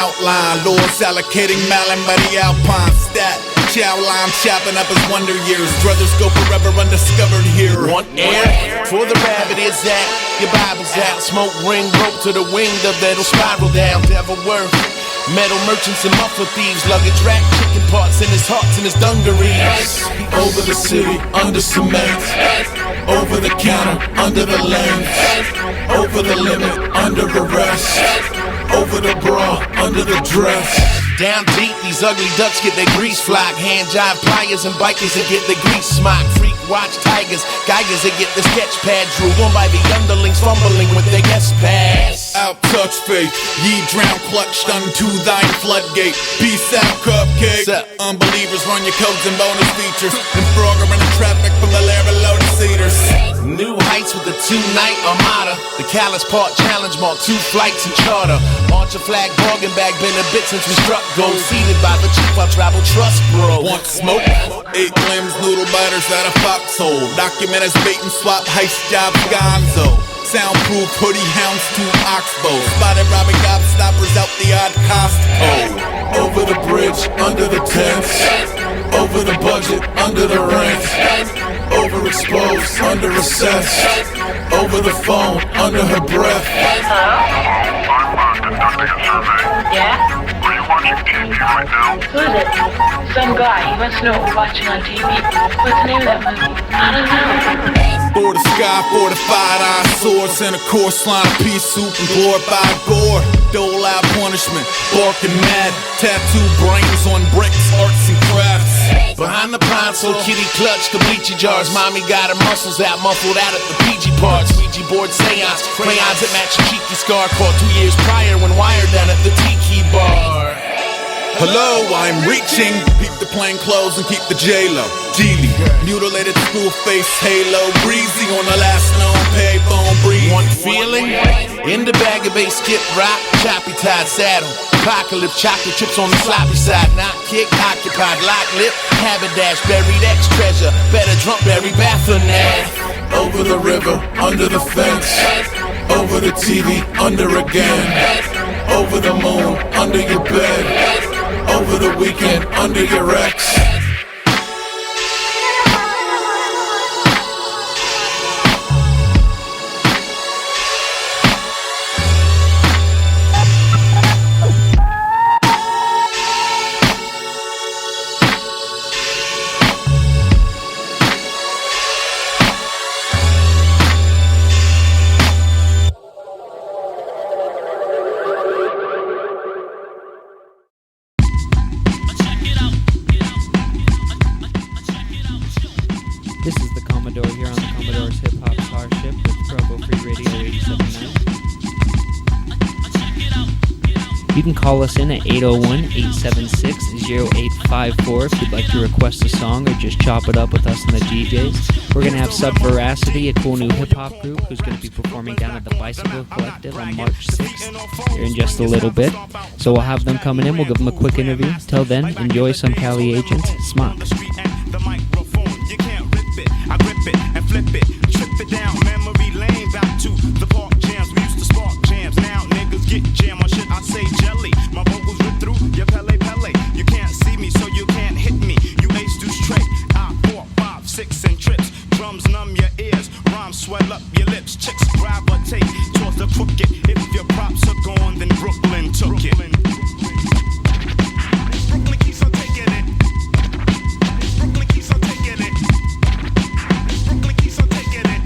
Outline, lords allocating Malin by the Alpine stat. Chow line chopping up his wonder years. Brothers go forever undiscovered here. Want air? For the rabbit is that. Your Bible's out. Smoke ring rope to the wing of that'll spiral down. Devil worth. Metal merchants and muffler thieves. Luggage rack, chicken parts in his hearts and his dungarees. Over the city, under cement. Over the counter, under the lens. Over the limit, under arrest. Over the bra, under the dress. Down deep, these ugly ducks get their grease flock. Hand jive pliers and bikers that get their grease smock. Freak watch tigers, geigers that get the sketch pad drew on by the underlings fumbling with their guest pass. Out touch faith, ye drown clutched unto thine floodgate. Peace out, cupcake. Unbelievers run your codes and bonus features. And frogger in the traffic from the lair below the cedars. New heights with the two-night armada. The Callous Park Challenge marked 2 flights and charter. Launch a flag, bargain bag, been a bit since we struck gold. Seated by the chief, our travel trust bro. Want smoke? 8 limbs, noodle biters out of foxhole. Document as bait and swap, heist job gonzo. Soundproof hoodie hounds to Oxbow. Spotted robbing gobstoppers out the odd Costco. Over the bridge, under the tents. Over the budget, under the rent. Overexposed, under recess. Over the phone, under her breath. Yeah? Are you watching TV right now? Who is it? Some guy. He wants to know what we're watching on TV. What's the name of that movie? I don't know. For the sky, fortified iron swords and a course line of pea soup and glorified gore. Dole out punishment, barking mad. Tattoo brains on bricks, arts and crafts. Behind the console, kitty clutch the bleachy jars. Mommy got her muscles out, muffled out at the PG parts. Ouija board seance, crayons that match a cheeky scar. Caught 2 years prior when wired down at the Tiki bar. Hello, I'm reaching. Keep the plain clothes and keep the J-Lo. Geely, mutilated school face halo. Breezy on the last known payphone breeze. Want feeling? In the bag of bass, skip rock, choppy tied saddle. Apocalypse, chocolate chips on the sloppy side. Knock kick, occupied, lock lip. Haberdash, buried X treasure. Better drunk, berry Baphomet. Over the river, under the fence. Over the TV, under again. Over the moon, under your bed. Over the weekend, under your ex. This is the Commodore here on the Commodore's Hip Hop Starship with Provo Free Radio 87.9. You can call us in at 801-876-0854 if you'd like to request a song or just chop it up with us and the DJs. We're going to have Subveracity, a cool new hip hop group who's going to be performing down at the Bicycle Collective on March 6th here in just a little bit. So we'll have them coming in. We'll give them a quick interview. Till then, enjoy some Cali Agents. Smock. I grip it and flip it, trip it down memory lane, back to the park jams. We used to spark jams, now niggas get jam on shit. I say jelly, my vocals rip through your Pele. You can't see me, so you can't hit me. You ace do straight, I 4, 5, 6 and trips. Drums numb your ears, rhymes swell up your lips. Chicks gravitate towards the crooked. If your props are gone, then Brooklyn took it. Brooklyn keeps on taking it. Brooklyn keeps on taking it. Brooklyn keeps on taking it.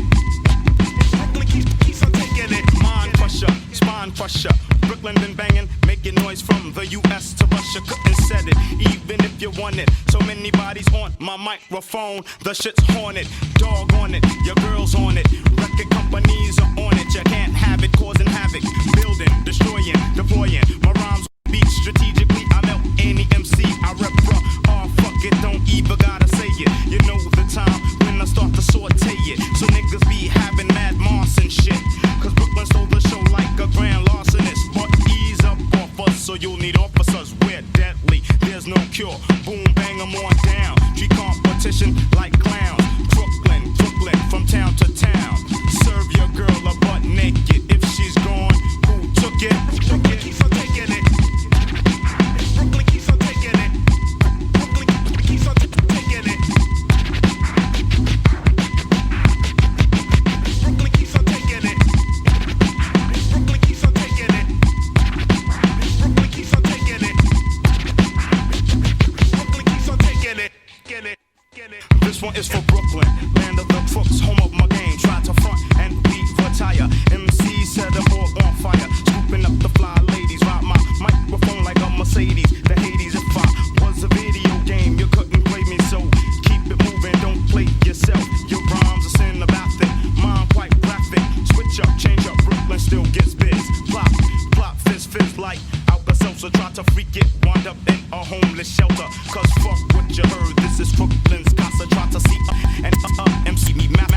Brooklyn keeps on taking it. Mind crusher, spine crusher. Brooklyn been banging, making noise from the U.S. to Russia. Couldn't set it, even if you want it. So many bodies on my microphone. The shit's haunted, dog on it. Your girl's on it. Record companies are on it. You can't have it, causing havoc. Building, destroying, deploying. My rhymes beat strategically. I melt any MC. I rep bruh. Oh, fuck it, don't even gotta say it. You know the time when I start to saute it. So niggas be having mad moss and shit. Cause Brooklyn stole the show like a grand larcenist. But ease up off us, so you'll need officers. We're deadly, there's no cure. Boom, bang 'em on down. Treat competition like clowns. Brooklyn, from town to town. Serve your girl a butt naked. If she's gone, who took it? Brooklyn keeps on taking it. is for Brooklyn, land of the crooks, home of my game. Try to front and we retire. MC set them all on fire, scooping up the fly ladies. Ride my microphone like a Mercedes. The Hades, if I was a video game, you couldn't play me, so keep it moving, don't play yourself. Your rhymes are cinematic, mine quite graphic. Switch up, change up, Brooklyn still gets biz. Plop, plop, fizz like Alka-Seltzer. Try to freak it, wind up in a homeless shelter. Cause fuck what you heard, this is Brooklyn's casa. Try to see and MC me map.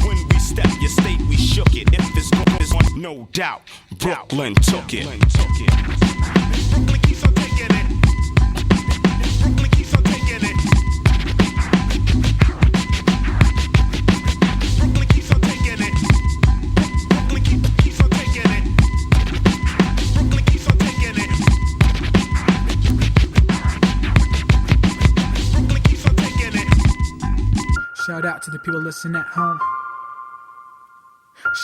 When we step, your state, we shook it. If this is on, no doubt, Brooklyn took it. Brooklyn keeps on taking it. Brooklyn keeps on taking it. Brooklyn keeps on taking it. Brooklyn keeps on taking it. Brooklyn keeps on taking it. Brooklyn keeps on taking it. Shout out to the people listening at home.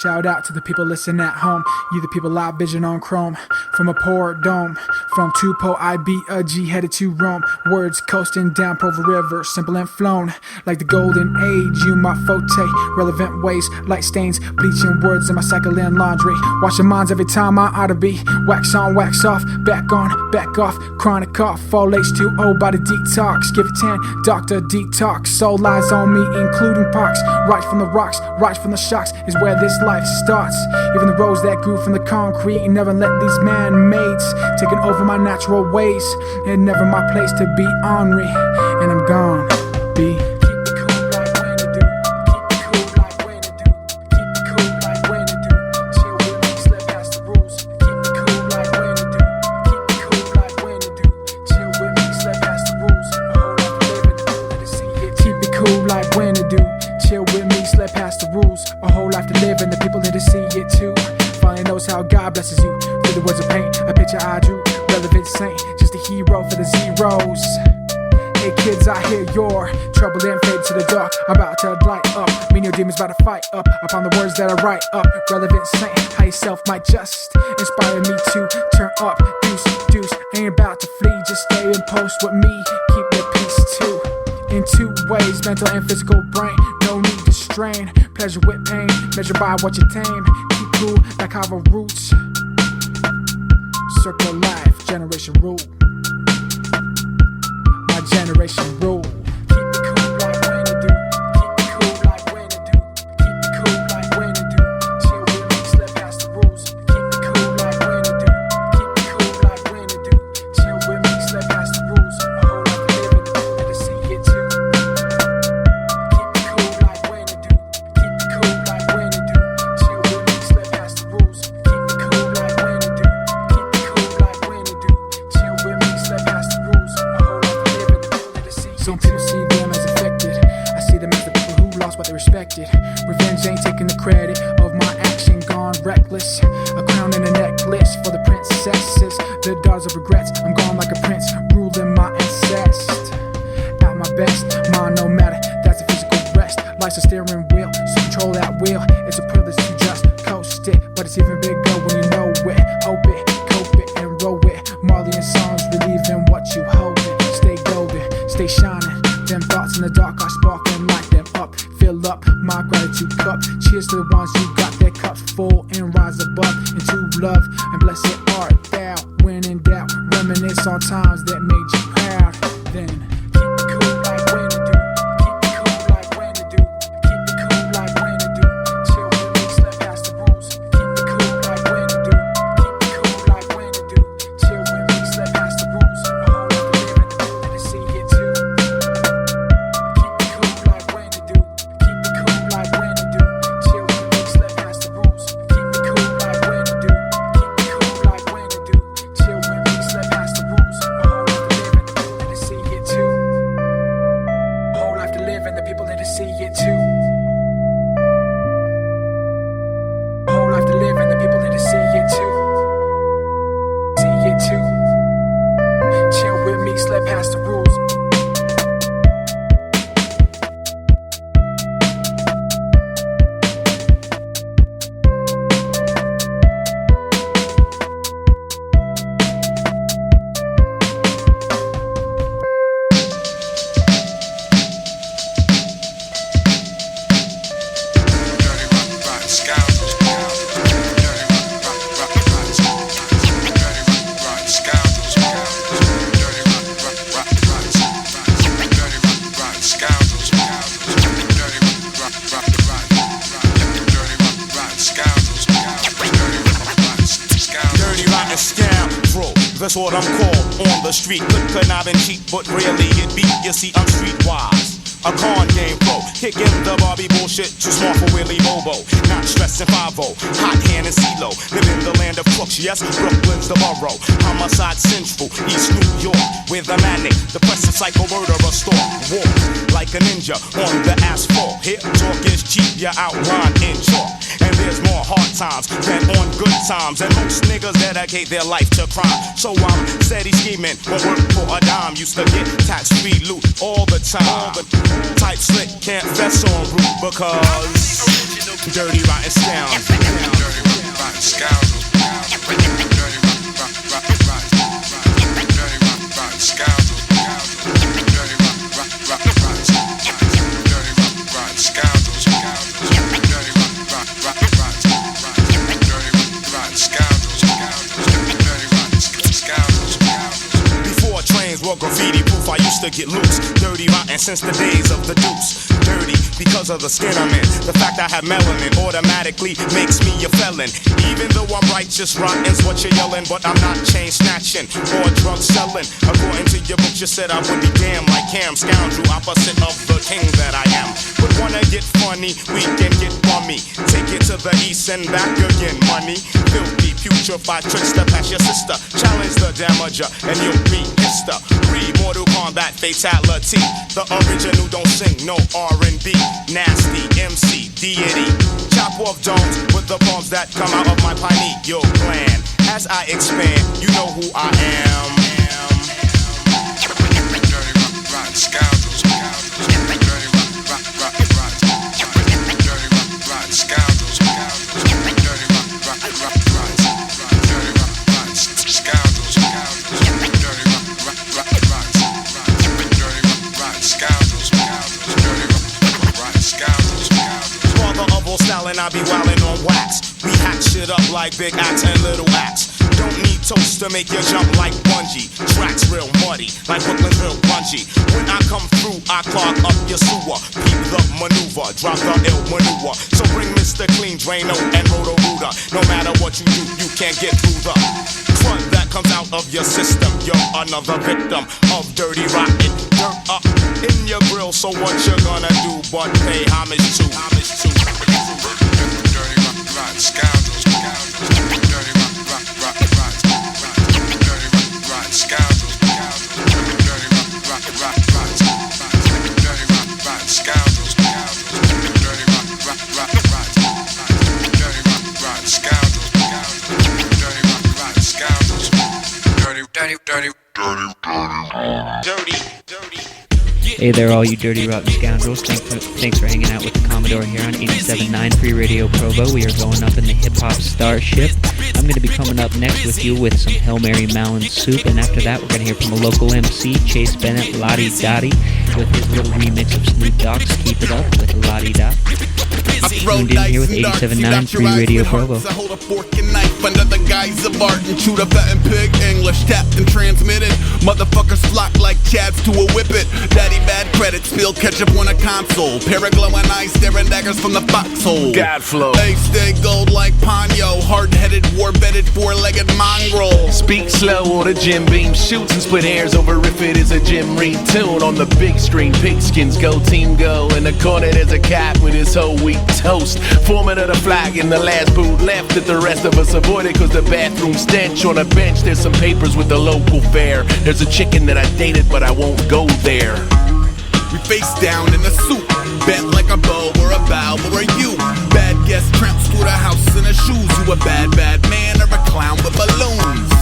Shout out to the people listening at home. You the people live vision on chrome. From a poor dome. From Tupelo, I be a G headed to Rome. Words coasting down Provo River, simple and flown. Like the golden age, you my forte. Relevant ways, light stains, bleaching words in my cycling laundry. Washing minds every time I ought to be. Wax on, wax off, back on, back off. Chronic cough, fall H2O by the detox. Give it 10, doctor detox. Soul lies on me, including pox. Right from the rocks, right from the shocks is where this life starts. Even the roads that grew from the concrete, never let these man-mades taking over my natural ways. And never my place to be ornery. And I'm gone, be. Keep it cool like when to do. Keep it cool like when to do. Keep it cool like when to do. Chill with me, slip past the rules. Keep it cool like when to do. Keep it cool like when to do. Chill with me, slip past the rules. A whole lot to live in the people to see it. Keep it cool like when to do. Chill with me, slip past the rules. A whole life to live and the people need to see it too. Finally knows how God blesses you. Through the words of paint, a picture I drew. Relevant saint, just a hero for the zeros. Hey kids, I hear your trouble and fade to the dark. I'm about to light up. Me and your demons about to fight up. Upon the words that I write up. Relevant saint, how yourself might just inspire me to turn up. Deuce, deuce, ain't about to flee. Just stay in post with me. Keep your peace too. In two ways, mental and physical brain. No need to strain. Pleasure with pain. Measure by what you tame. Keep cool like our roots. Circle life, generation rule. My generation rule. Keep it cool like when to do. Keep it cool like when to do. Keep it cool like when to do. Chill with me, slip past the rules. Keep it cool like when to do. Keep it cool like when to do. Chill with me, slip past the rules. A whole lot to live in the people to see it too. Keep it cool like when to do. Keep it cool like when to do. Chill with me, slip past the rules. Keep it cool like when to do. Keep it cool like when to do. Chill with me, slip past the rules. A whole lot to live in the people to see it too. Some people see them as affected. I see them as the people who lost what they respected. Revenge ain't taking the credit of my action gone reckless. A crown and a necklace for the princesses. The daughters of regrets. I'm gone like a prince, ruling my incest. At my best, mind no matter. That's a physical rest. Life's a steering wheel, so control that wheel. It's a privilege to just coast it, but it's even bigger when you know it. Hope it, cope it, and roll it. Marley and songs relieving what you hold it. Stay golden, stay shining. Them thoughts in the dark are sparkling, light them up. Fill up my gratitude cup. Cheers to the ones who got their cups full and rise above into love and blessed art thou. When in doubt, reminisce on times that made you proud. Then keep it cool like when to do. Keep it cool like when to do. Keep it cool like when to do. Chill with me, slip past the rules. Keep it cool like when to do. Keep it cool like when to do. Chill with me, slip past the rules. A whole lot to live in the people to see it too. Keep it cool like when to do. Keep it cool like when to do. Chill with me, slip past the rules. Keep it cool like when to do. Keep it cool like when to do. Chill with me, slip past the rules. A whole life to live and the people need to see it too. A whole life to live and the people need to see it too. A whole life to live and the people need to see it too. See it too. Chill with me, slip past the rules. That's what I'm called on the street. Good conniving cheap, but rarely get beat. You see, I'm streetwise. A con game pro, kicking the Barbie bullshit, too smart for Willie Bobo. Not stressing 5-0, hot hand and CeeLo. Live in the land of crooks, yes, Brooklyn's the borough. Homicide central, East New York, with a manic, depressive psycho murderer stalk. Walk like a ninja on the asphalt. Here, talk is cheap, you outline in chalk. And there's more hard times than on good times. And most niggas dedicate their life to crime. So I'm steady scheming, but work for a dime. Used to get tax-free loot all the time. Type slick, can't fess on root because dirty rotten sounds. Dirty rotten scoundrels. Dirty rotten scoundrels. Dirty rotten scoundrels. Before trains were graffiti proof, I used to get loose. Dirty rotten since the days of the deuce. Dirty because of the skin I'm in. The fact I have melanin automatically makes me a felon. Even though I'm righteous, rotten's what you're yelling. But I'm not chain snatching or drug selling. According to your book, you said I would be damned like Cam. Scoundrel, opposite of the king that I am. But wanna get funny, we can get bummy. Take it to the east and back again, money. Filthy, putrefied tricks to pass your sister. Challenge the damager and you'll be Mr. Mortal Kombat fatality. The original don't sing no R&B. Nasty MC deity. Chop off domes with the palms that come out of my pineal gland. As I expand, you know who I am. Dirty rotten scoundrels. Dirty rotten scoundrels. Styling, I be wildin' on wax. We hack shit up like big axe and little axe. Don't need toast to make you jump like bungee. Tracks real muddy, like Brooklyn's real grungy. When I come through, I clog up your sewer. Peep the maneuver, drop the ill maneuver. So bring Mr. Clean, Drano, and Roto-Rooter. No matter what you do, you can't get through the front that comes out of your system. You're another victim of dirty rotten. Dirt up in your grill, so what you gonna do but pay homage to? Dirty rotten scoundrels. Dirty rotten scoundrels. Dirty rotten scoundrels. Hey there, all you dirty, rotten scoundrels. Thanks for hanging out with the Commodore here on 87.9 Free Radio Provo. We are going up in the hip-hop Starship. I'm going to be coming up next with you with some Hail Mary Melon Soup, and after that we're going to hear from a local MC, Chase Bennett, Lottie Dottie, with his little remix of Snoop Dogg's Keep It Up with Lottie Dot. Tuned in here with 87.9 Free Radio Provo. I hold a fork and knife under the guise of art and shoot a fat and pig English tapped and transmitted. Motherfuckers flock like chads to a whippet. Daddy bad credit, spill ketchup on a console. Pair of glowing eyes, staring daggers from the foxhole. Godflow. They stay gold like Ponyo. Hard-headed, war-bedded, four-legged mongrel. Speak slow or the Jim Beam shoots and split hairs over if it is a Jim Reed tune. On the big screen, pigskins go team go. In the corner there's a cat with his whole wheat toast. Foreman of the flag in the last boot left that the rest of us avoided cause the bathroom stench. On a bench there's some papers with the local fair. There's a chicken that I dated but I won't go there. We face down in the soup, bent like a bow or a bow, or are you? Bad guest tramps through the house in her shoes. You a bad, bad man or a clown with balloons?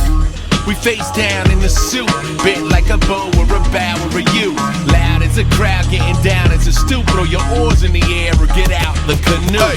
We face down in the soup, bent like a bow or a bow or a you. Loud as a crowd, getting down as a stoop. Throw your oars in the air or get out the canoe. Hey,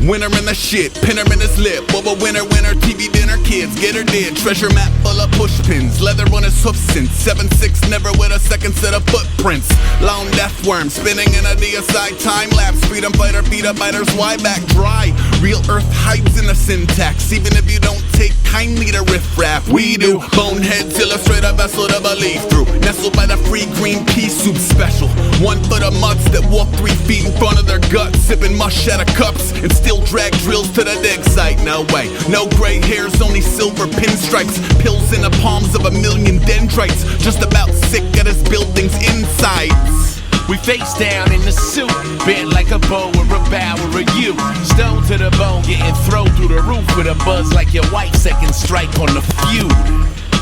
winner in the shit, pinner in his lip. Bubba winner, TV dinner, kids, get her did. Treasure map full of push pins, leather on his hoof since 7'6", never with a second set of footprints. Lone death worm, spinning in a DSI time lapse. Freedom fighter, beat up biters, why back dry? Real earth hides in the syntax, even if you don't take take kindly to riffraff. We do. Boneheads illustrate a vessel to believe through. Nestled by the free green pea soup special. One for the mutts that walk 3 feet in front of their guts, sipping mush out of cups and still drag drills to the dig site. No way, no gray hairs, only silver pinstripes. Pills in the palms of 1,000,000 dendrites. Just about sick of this building's insides. We face down in the suit, bent like a bow or a bow or a U. Stone to the bone, getting thrown through the roof with a buzz like your wife's second strike on the feud.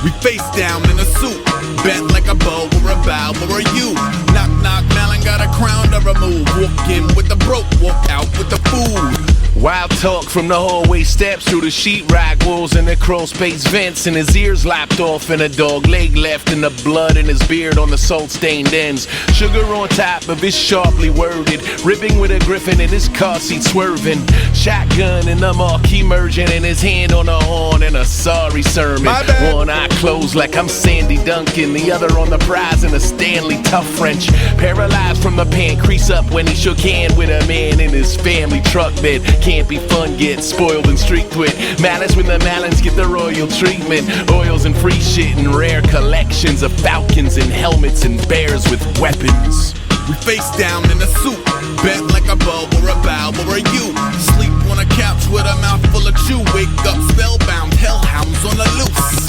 We face down in a suit, bent like a bow or a bow or a U. Knock knock, Malin got a crown to remove. Walk in with the broke, walk out with the food. Wild talk from the hallway steps through the sheetrock walls and the crawl space vents, and his ears lopped off and a dog leg left, and the blood in his beard on the salt-stained ends. Sugar on top of his sharply worded, ripping with a griffin in his car seat swerving. Shotgun in the marquee merging, and his hand on the horn and a sorry sermon. One eye closed like I'm Sandy Duncan, the other on the prize in a Stanley Tough French. Paralyzed from the pancreas up when he shook hand with a man in his family truck bed. Can't be fun, get spoiled and streaked with malice when the Malins get the royal treatment. Oils and free shit and rare collections of falcons and helmets and bears with weapons. We face down in a suit, bent like a bow or a bow or a U. Sleep on a couch with a mouthful of chew. Wake up spellbound, hellhounds on the loose.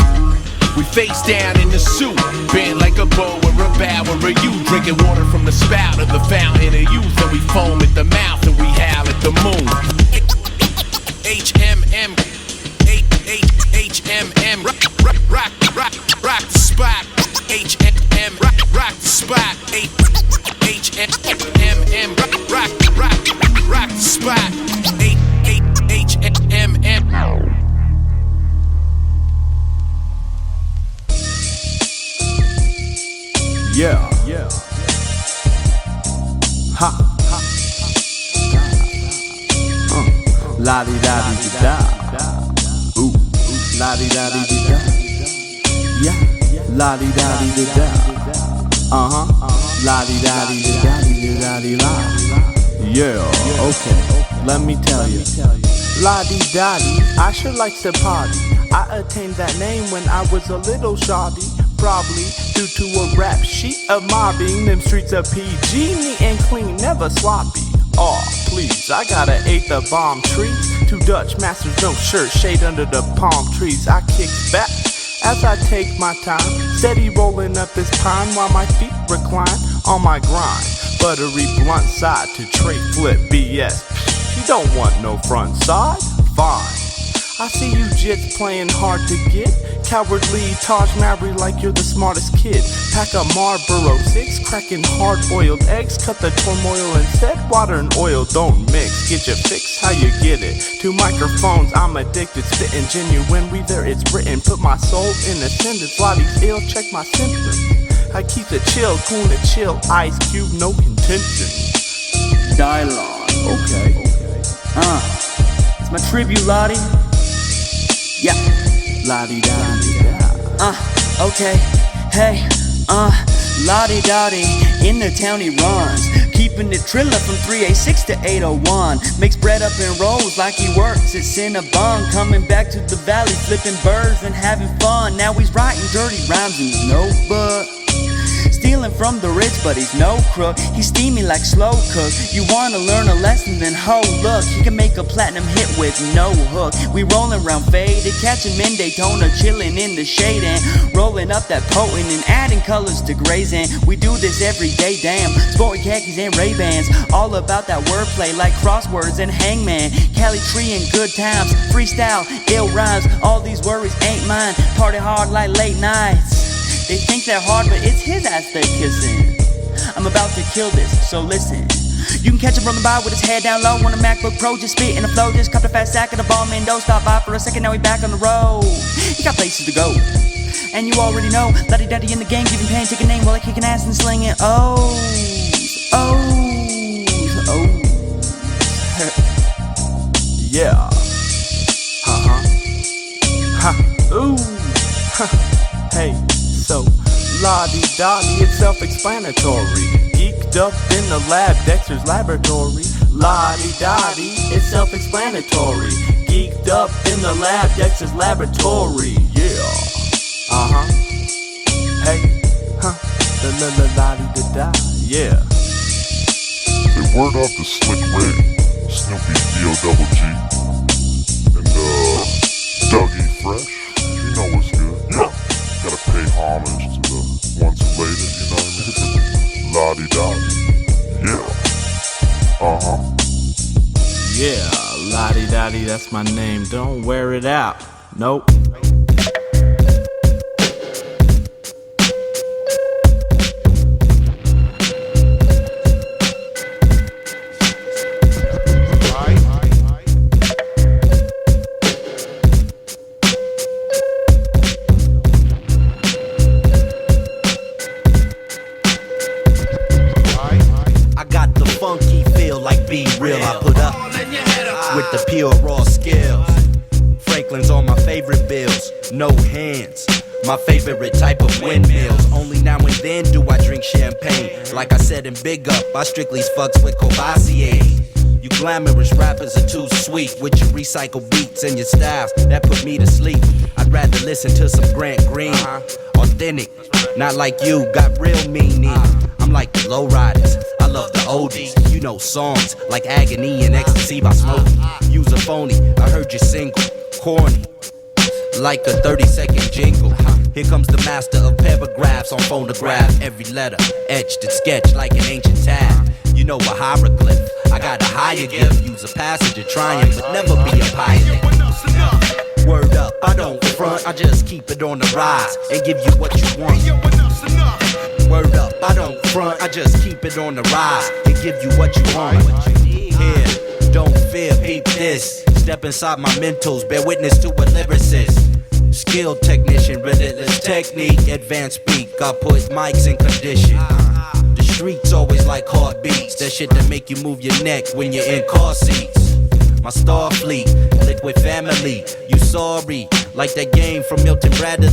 We face down in the suit, bent like a bow or a bow or a U. Drinking water from the spout of the fountain of youth, and we foam at the mouth and we howl at the moon. HMM, HMM, rock the spot. HMM, rock the spot. HMM, rock the spot. HMM. Yeah. Ha. La di da di da. Ooh. La di da di da. Yeah. La di da di da. La di da di da di la. Yeah. Okay. Let me tell you. La di da di. I sure like to party. I attained that name when I was a little shoddy. Probably due to a rap sheet of mobbing. Them streets are PG, neat and clean, never sloppy. Aw, please, I gotta ate the bomb trees. 2 Dutch masters, no shirt, shade under the palm trees. I kick back as I take my time, steady rolling up this pine while my feet recline on my grind. Buttery blunt side to tray flip BS. You don't want no front side? Fine. I see you jits playing hard to get. Cowardly Taj Mowry like you're the smartest kid. Pack a Marlboro 6, cracking hard-boiled eggs. Cut the turmoil instead, water and oil don't mix. Get your fix, how you get it? 2 microphones, I'm addicted, spitting genuine. We there, it's written. Put my soul in attendance. Body's ill, check my symptoms. I keep it chill, cool to chill. Ice Cube, no contention. Dialogue. Okay. It's my tribute, Lottie. Yeah. La-di-da-di-da. Okay. Hey, la-di-da-di. In the town he runs, keeping it triller from 386 to 801. Makes bread up and rolls like he works at Cinnabon. Coming back to the valley, flipping birds and having fun. Now he's writing dirty rhymes in his notebook. Stealing from the rich, but he's no crook. He's steamy like slow cook. You wanna learn a lesson, then ho, look. He can make a platinum hit with no hook. We rolling around faded, catching men Daytona, chilling in the shade and rolling up that potent and adding colors to grays. And we do this every day, damn. Sporting khakis and Ray-Bans, all about that wordplay like crosswords and Hangman. Cali Tree and good times, freestyle, ill rhymes. All these worries ain't mine. Party hard like late nights. They think they're hard, but it's his ass they're kissing. I'm about to kill this, so listen. You can catch him rolling by with his head down low on a MacBook Pro, just spit in the flow. Just cupped a fast sack of the ball, man, don't stop by for a second, now he back on the road. He got places to go, and you already know. Daddy in the game, giving pain, taking name while I kicking ass and slinging O's. Yeah. Ooh. Hey, so la-di-da-di, it's self-explanatory. Geeked up in the lab, Dexter's laboratory. La-di-da-di, it's self-explanatory. geeked up in the lab, Dexter's laboratory. Yeah. Hey, la-la-la-la-di-da-da. Yeah. Say word up to Slick Ray, Snoopy D-O-double-G, and Dougie Fresh. You know what's good. Yeah. Gotta pay homage to the ones who laid it, you know what I mean? La-di-da-di. Yeah. Yeah, la-di-da-di, that's my name. Don't wear it out. Nope. With the pure raw skills, Franklin's on my favorite bills. No hands, my favorite type of windmills. Only now and then do I drink champagne. Like I said in Big Up, I strictly fucks with Courvoisier. You glamorous rappers are too sweet with your recycled beats and your styles that put me to sleep. I'd rather listen to some Grant Green, authentic, not like you, got real meaning. I'm like the lowriders, I love the oldies. You know songs like Agony and Ecstasy by Smokey. Use a phony, I heard you single, corny, like a 30-second jingle. Here comes the master of paragraphs on phonograph. Every letter etched and sketched like an ancient tab. You know a hieroglyph, I got a higher gift. Use a passage of trying, but never be a pilot. Word up, I don't front, I just keep it on the rise and give you what you want. Word up, I don't front, I just keep it on the rise and give you what you want. Here, don't fear, peep this. Step inside my mentals, bear witness to a lyricist. Skilled technician, relentless technique, advanced speak. I put mics in condition. The streets always like heartbeats, that shit that make you move your neck when you're in car seats. My star fleet, liquid family, you sorry, like that game from Milton Bradley.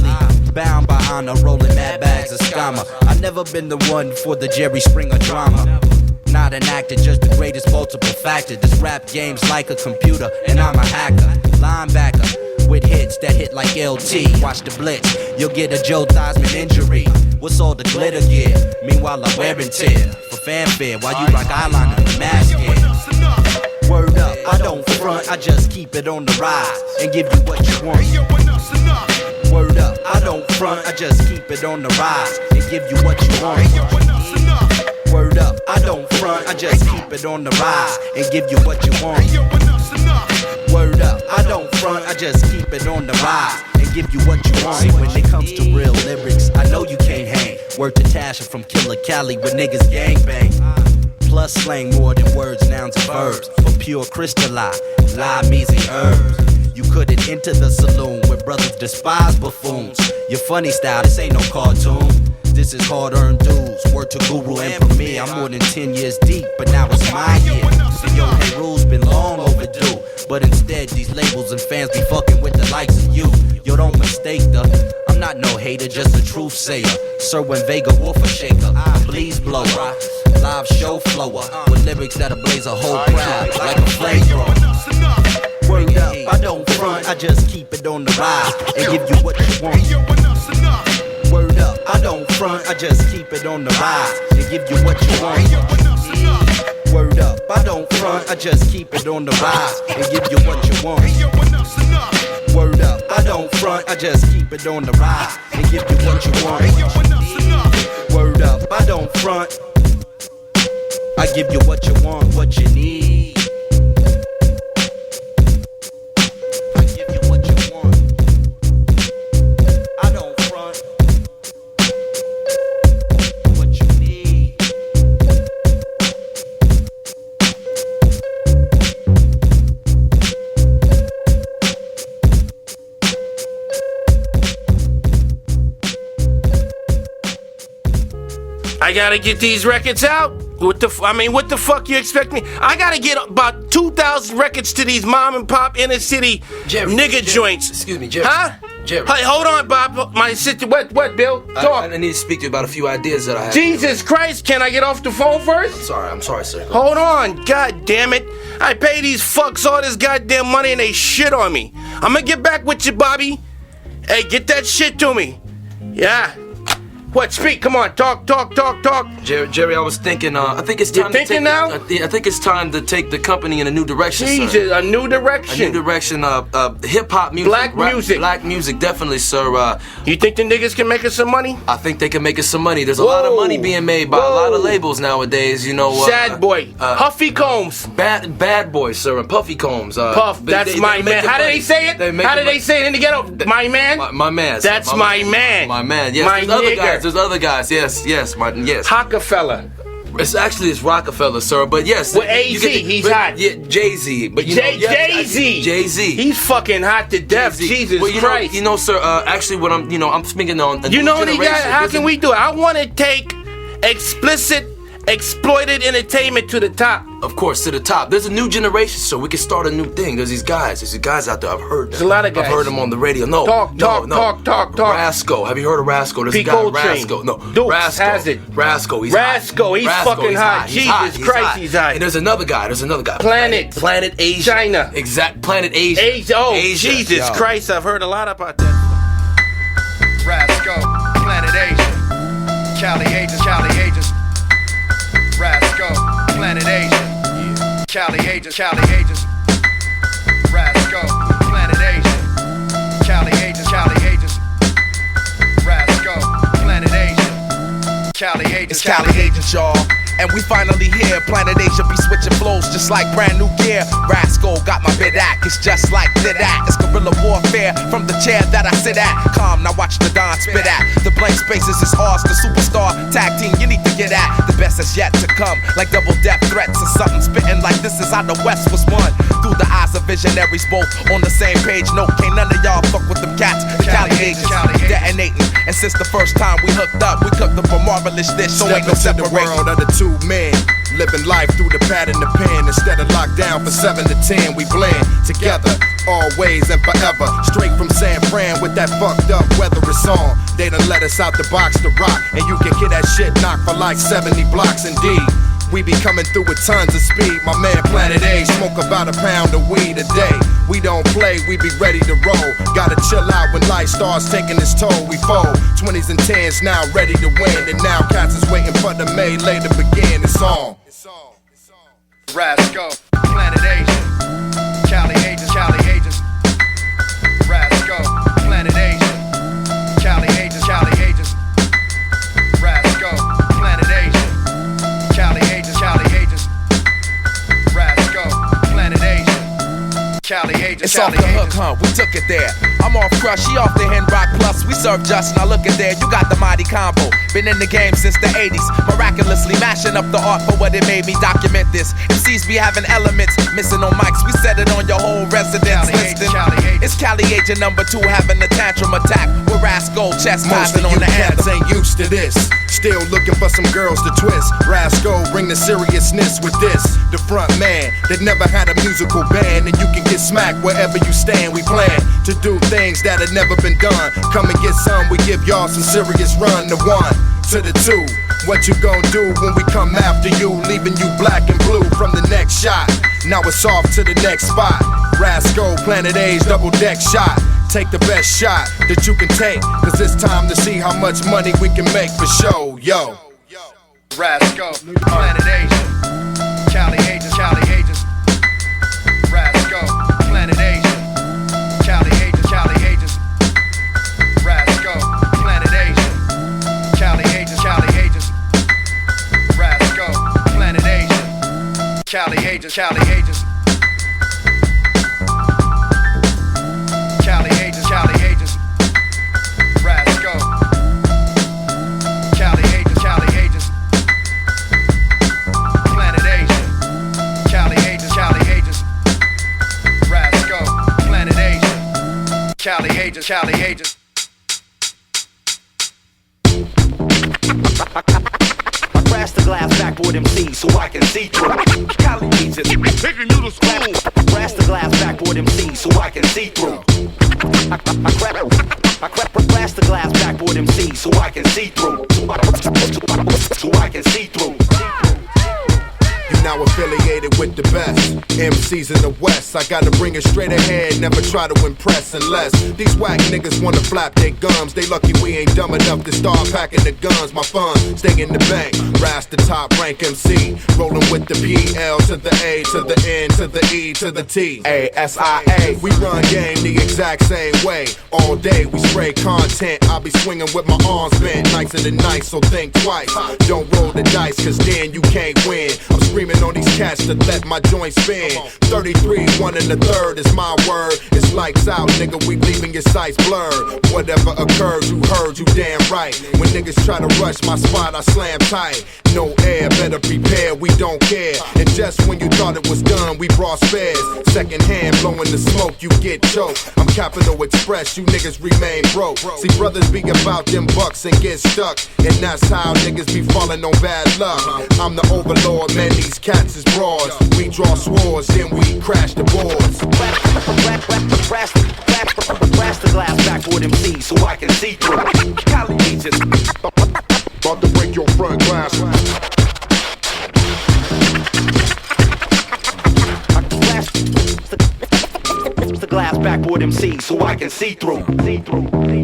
Bound by honor, rolling mad bags of scammer. I never been the one for the Jerry Springer drama. Not an actor, just the greatest multiple factor. This rap game's like a computer, and I'm a hacker. Linebacker, with hits that hit like LT. Watch the blitz, you'll get a Joe Theismann injury. What's all the glitter gear? Meanwhile I wear and tear for fanfare while you rock eyeliner and mask it. Word up, I don't front, I just keep it on the rise and give you what you want. Word up, I don't front, I just keep it on the rise and give you what you want. Word up, I don't front, I just keep it on the rise and give you what you want. Word up, I don't front, I just keep it on the rise and give you what you want. See, when it comes to real lyrics, I know you can't hang. Word to Tasha from Killer Cali with niggas gangbang. Plus slang more than words, nouns, and verbs. For pure crystalline, limeese herbs. You couldn't enter the saloon where brothers despise buffoons. Your funny style, this ain't no cartoon. This is hard-earned dues. Word to Guru and Premier. I'm more than 10 years deep, but now it's my year. And yo, hey, rules been long overdue. But instead, these labels and fans be fucking with the likes of you. Yo, don't mistake I'm not no hater, just a truth sayer. Serwin Vega, Wolfer Shaker, Please Blower. Live show flower with lyrics that'll blaze a whole crowd like a flamethrower. Word up, I don't front, I just keep it on the rise and give you what you want. Word up, I don't front, I just keep it on the rise and give you what you want. Word up, I don't front, I just keep it on the rise and give you what you want. Word up, I don't front, I just keep it on the rise and give you what you want. Word up, I don't front, I give you what you want, what you need. I give you what you want. I don't front. What you need. I gotta get these records out. What the fuck you expect me? I gotta get about 2,000 records to these mom and pop inner city Jerry, nigga joints. Excuse me, Jerry. Huh? Jerry. Hey, hold on, Bob. My sister, what, Bill? Talk. I need to speak to you about a few ideas that I have. Jesus Christ, can I get off the phone first? I'm sorry, sir. Hold on, god damn it. I pay these fucks all this goddamn money and they shit on me. I'm gonna get back with you, Bobby. Hey, get that shit to me. Yeah. What, speak, come on, talk. Jerry, I was thinking, I think it's time You're thinking now? I think it's time to take the company in a new direction, Jesus, sir. a new direction? A new direction, hip-hop music. Black music. Black music, definitely, sir. You think the niggas can make us some money? I think they can make us some money. There's a lot of money being made by a lot of labels nowadays, you know. Sad Boy, Huffy Combs. Bad Boy, sir, and Puffy Combs. Puff, that's my man. How do they say it? How do they say it in the ghetto? My man? My man. That's my man. My man, yes. My nigga. There's other guys, yes. Rockefeller. It's Rockefeller, sir, but yes. Well, AZ, he's hot. Yeah, Jay-Z, but Jay-Z. Jay-Z. He's fucking hot to death. Jay-Z. Jesus well, Christ. You know, sir, actually what I'm speaking on a you new know what he generation. got? How can we do it? I want to take explicit, exploited entertainment to the top. Of course, to the top. There's a new generation, so we can start a new thing. There's these guys out there. I've heard them. There's a lot of guys. I've heard them on the radio. Talk. Rasco. Have you heard of Rasco? There's a guy, Rasco. No, Dukes Rasco. has it. Rasco. He's Rasco. He's fucking hot. Jesus Christ, he's hot. And there's another guy. Planet Asia. China. Exact. Planet Asia. Asia. Jesus Christ, I've heard a lot about that. Rasco. Planet Asia. Cali Ages. Rasco. Planet Asia. Cali Ages. Rasco. Planet Asia. Cali Ages. Rasco. Planet Asia. Cali Ages. It's Cali Agents, y'all. And we finally here. Planet Asia be switching flows just like brand new gear. Rascal got my bid act. It's just like that. It's guerrilla warfare from the chair that I sit at. Calm, now watch the Don spit at. The blank spaces is ours. The superstar tag team you need to get at. The best is yet to come. Like double death threats or something spitting like this is how the West was won. Through the eyes of visionaries, both on the same page. No, can't none of y'all fuck with them cats. The Cali Agents detonating. And since the first time we hooked up, we cooked up a marvelous dish. So ain't no separating. The world of the two men, living life through the pad and the pen. Instead of locked down for 7 to 10, we blend together, always and forever. Straight from San Fran with that fucked up weather it's on. They done let us out the box to rock, and you can get that shit knocked for like 70 blocks indeed. We be coming through with tons of speed. My man Planet A smoke about a pound of weed a day. We don't play, we be ready to roll. Gotta chill out when life starts taking its toll. We fold 20s and 10s now ready to win. And now cats is waiting for the melee to begin. It's on. Rasco, Planet Asia, Cali Agents. Rasco, Planet Asia, Cali Agents. Rasco, Planet Asia, Cali Agents. Rasco, Planet Asia, Cali Agents. It's off the hook, huh? We took it there. I'm off crush, she off the Hen Rock Plus. We serve just, now look at there, you got the mighty combo. Been in the game since the 80s, miraculously mashing up the art for what it made me document this. MCs be having elements, missing on mics, we set it on your whole residence. Listen, it's Cali Agent number 2 having a tantrum attack with Rascal chest passing on the anthem. Most of you cats ain't used to this, still looking for some girls to twist. Rascal bring the seriousness with this. The front man that never had a musical band, and you can get smacked wherever you stand. We plan to do things that had never been done. Come and get some, we give y'all some serious run. The 1 to the 2, what you gon' do when we come after you, leaving you black and blue from the next shot. Now it's off to the next spot. Rasco, Planet A's double deck shot. Take the best shot that you can take, cause it's time to see how much money we can make for show. Yo, Rasco, Planet Asia, Cali Agents. Rasco, Planet Asia, Cali Agents. Rasco, Planet Asia, Cali Agents. Rasco, Planet Asia, Cali Agents. Cali Agents. Rasco, Cali Agents. Planet Asia, Cali Agents. Rasco, Planet Asia, Cali Agents. I crash the glass backboard MC so I can see through. Cali Agents, taking you to school. Crash the glass backboard MC so I can see through. I glass backboard MC so I can see through. So I can see through. You now affiliated with the best MCs in the West. I gotta bring it straight ahead, never try to impress unless these whack niggas wanna flap their gums. They lucky we ain't dumb enough to start packing the guns. My fun, stay in the bank. Rise the top rank MC, rolling with the PL to the A to the N to the E to the T. ASIA. We run game the exact same way. All day we spray content. I'll be swinging with my arms bent. Nicer than nice, so think twice. Don't roll the dice, cause then you can't win. I'm screaming on these cats to let my joints spin. 33, 1 1/3 is my word. It's lights out, nigga, we leaving your sights blurred. Whatever occurs, you heard, you damn right. When niggas try to rush my spot, I slam tight. No air, better prepare, we don't care. And just when you thought it was done, we brought spares. Second hand, blowing the smoke, you get choked. I'm Capital Express, you niggas remain broke. See, brothers be about them bucks and get stuck. And that's how niggas be falling on bad luck. I'm the overlord, man, these cats is broads. We draw swords, then we crash the boards. Blast the glass backboard MC so I can see through. Cali agents. About to break your front glass. The glass backboard MC so I can see through.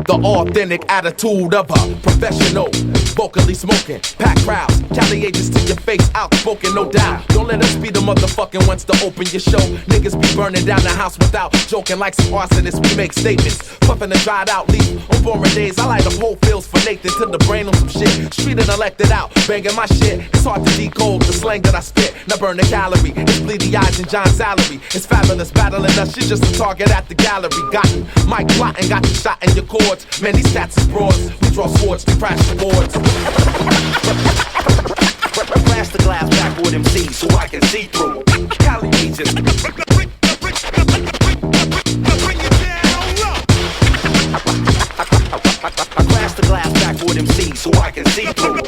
The authentic attitude of a professional. Vocally smoking, pack crowds, Cali agents to your face, outspoken, no doubt. Don't let us be the motherfucking ones to open your show. Niggas be burning down the house without joking like some arsonists. We make statements, puffing a dried out leaf. On boring days, I light up whole fields for Nathan to the brain on some shit. Street and elected out, banging my shit. It's hard to decode the slang that I spit. Now burn the calorie, it's bleedy eyes and John's salary. It's fabulous battling us, she's just a target at the gallery. Gotten Mike plotting, got you shot in your cords. Man, these cats is broads. We draw swords to crash the boards. Blast the glass backboard MC so I can see through. Cali agents. I blast the glass backboard MC so I can see through.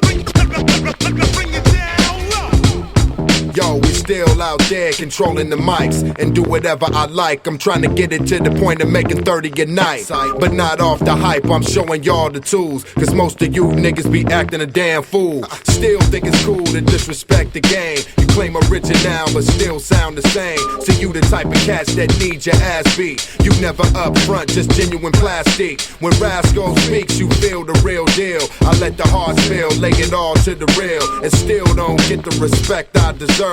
Yo, we still out there controlling the mics and do whatever I like. I'm trying to get it to the point of making 30 a night, but not off the hype. I'm showing y'all the tools, cause most of you niggas be acting a damn fool. Still think it's cool to disrespect the game. You claim original but still sound the same. So you the type of cats that need your ass beat. You never up front, just genuine plastic. When Rascal speaks, you feel the real deal. I let the heart spill, lay it all to the real, and still don't get the respect I deserve.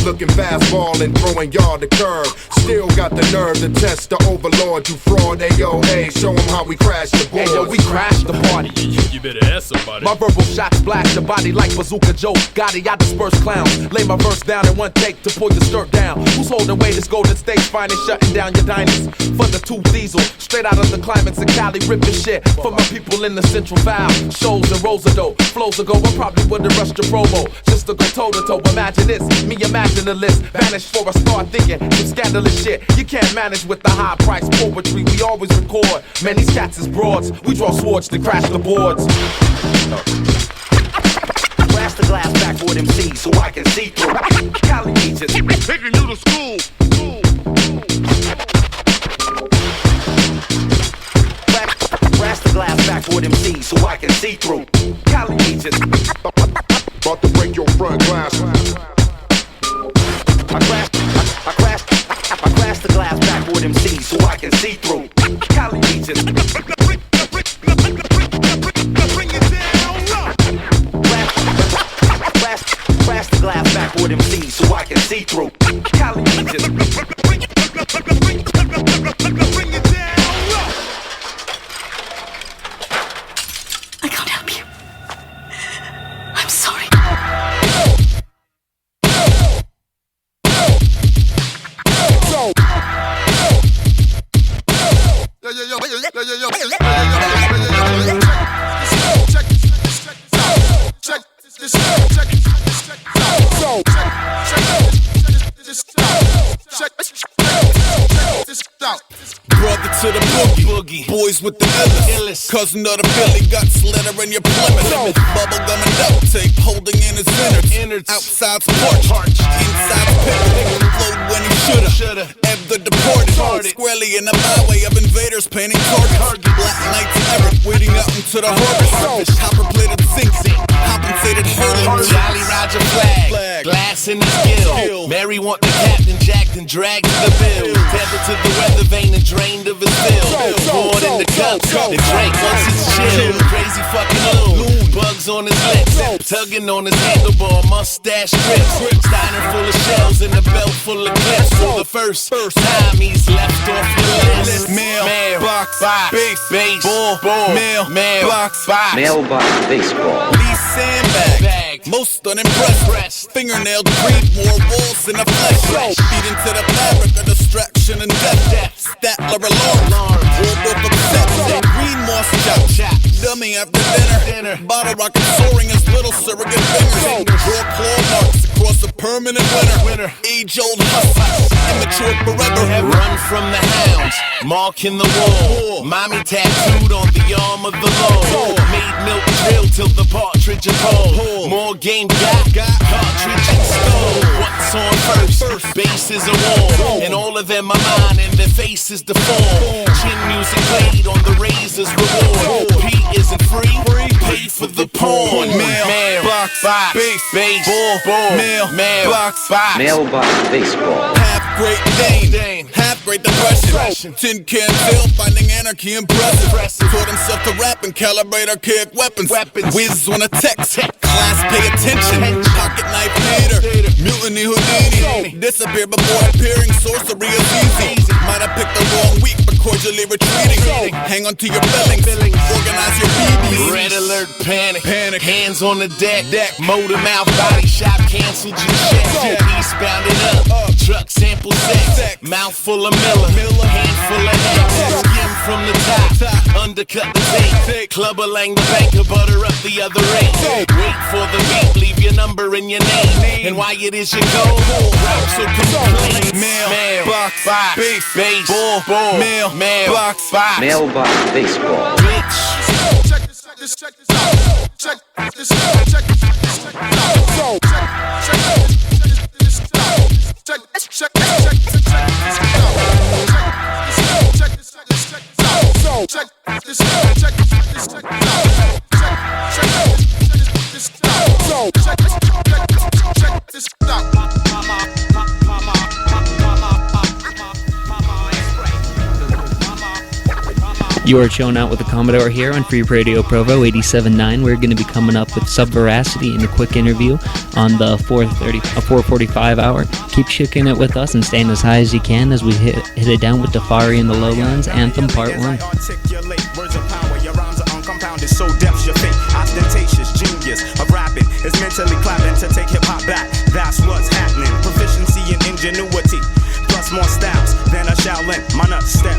Looking fastball and throwing y'all the curve. Still got the nerve to test the overlord. You fraud AOA, show them how we crash the board. Hey yo, we crash the party. You better ask somebody. My verbal shots splash your body like Bazooka Joe. Gotti, I disperse clowns. Lay my verse down in one take to pull your skirt down. Who's holding weight? It's Golden State's finest, shutting down your diners. For the 2 diesel, straight out of the climates of Cali, ripping shit. For my people in the Central Valley, shows in Rosado. Flows ago, I probably would've rushed the promo. Just to go toe to toe, imagine this. Me imagine the list, vanish for a start thinking some scandalous shit. You can't manage with the high price poetry we always record. Man, these cats is broads. We draw swords to crash the boards. Blast the glass backboard MC so I can see through. Cali agents. Taking you to school. Blast the glass backboard MC so I can see through. Cali agents. About to break your front glass. I crash the glass backboard MC so I can see through. Cali agents. Crash the glass backboard MC so I can see through. Cali agents. I can't help you. I'm sorry. Check Brother to the boogie, boys with the illest. Cousin of the Billy, got Slitter in your Plymouth. Bubblegum and duct tape, holding in his innards. Outside's parched, inside's pickle. Flowed when he shoulda. Ebb the deported, squarely in the byway of invaders painting targets. Black Knights Eric, waiting out into the harvest. Copper-plated zinc, compensated hurling. Jolly Roger flag, glass in his gill. Mary want the captain jacked and dragged to the bill. Tethered to the weather vane and drained of his fill. Poured in the cup and drank once it's chill. Crazy fucking loon, bugs on his lips, tugging on his handlebar, mustache grips. Steiner full of shells and a belt full of clips. For the first time he's left off the list. Mailbox, base, ball, mailbox, Mailbox baseball. Lee sandbag, most unimpressed. Fingernail creep, more walls in the flesh. Feed into the fabric of distraction and death. Statler alarm, Waldorf upset. Green moss chop, dummy after dinner. Bottle rocket soaring his little surrogate fingers. Draw claw marks across a permanent winter. Age-old hustle, immature forever. Run from the hounds, marking the wall. Mommy tattooed on the arm of the law. Made milk drill till the partridge is whole. More game got cartridge installed. What's on first? Base is a wall, and all of them are mine, and their faces deformed. Chin music played on the razor's reward. Pete isn't free, pay for the porn. Mailbox, base, ball, mailbox, Mailbox baseball. Half Great Dane, half Great Depression. Tin can sale, finding anarchy impressive. Taught himself to rap and calibrate archaic weapons. Whiz on a text, class pay attention. Pocket knife theater, mutiny Houdini. Disappear before appearing, sorcery is easy. Might have picked the wrong week, but cordially retreating. Hang on to your feelings, organize your BBs. Red alert, panic, hands on the deck. Motor mouth, body shop, canceled your check. Eastbound it up, truck sample sex. Mouth full of Miller, hand full of X. Skim from the top, undercut the tape. Clubber lang the banker, butter up the other eight. Wait for the beat, leave your number and your name. And why it is your goal, route so complete. Mailbox, base, ball, mailbox, Mailbox baseball. Bitch. Check this out. Check this out. Check this out. Check this out. You are chilling out with the Commodore here on Free Radio Provo 87.9. We're going to be coming up with Subveracity in a quick interview on the 4:45 hour. Keep shaking it with us and staying as high as you can as we hit it down with Defari and the Lowlands Anthem Part 1. Words of power, your rhymes are uncompounded, so depth's your fate. Ostentatious genius of rapping is mentally clapping to take hip hop back. That's what's happening. Proficiency and ingenuity. Plus more styles than a Shaolin monastery.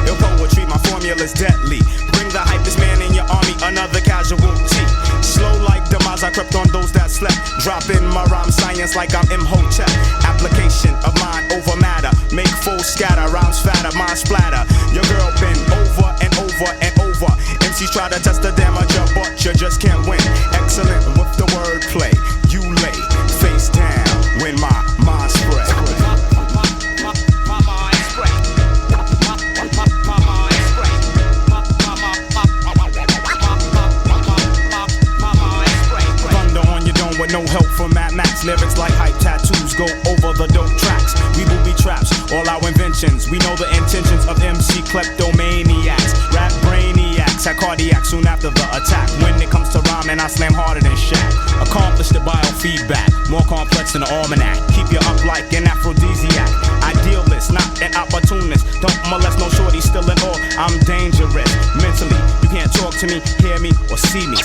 Ill poetry, my formula's deadly. Bring the hypest man in your army, another casualty. Slow like demise, I crept on those that slept. Drop in my rhyme science like I'm Imhotep. Application of mind over matter. Make full scatter, rhymes fatter, mind splatter. Your girl been over and over and over. MCs try to test the damage, but you just can't win. Excellent with the wordplay. You lay face down when my mind spread. With no help from Mad Max, lyrics like hype tattoos go over the dope tracks. We booby traps, all our inventions. We know the intentions of MC kleptomaniacs. Rap brainiacs, had cardiac soon after the attack. When it comes to rhyming, I slam harder than Shaq. Accomplished the biofeedback, more complex than the almanac. Keep you up like an aphrodisiac. Idealist, not an opportunist. Don't molest no shorty, still in awe. I'm dangerous mentally. You can't talk to me, hear me, or see me.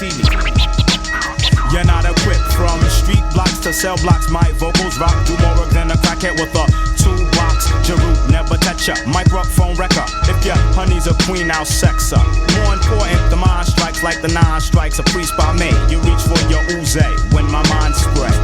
You're not equipped from street blocks to cell blocks. My vocals rock, do more work than a crackhead with a toolbox. Jeru, never touch ya. Microphone wrecker. If your honey's a queen, I'll sex her. More important, the mind strikes like the 9 strikes. A priest by me. You reach for your ooze when my mind spread.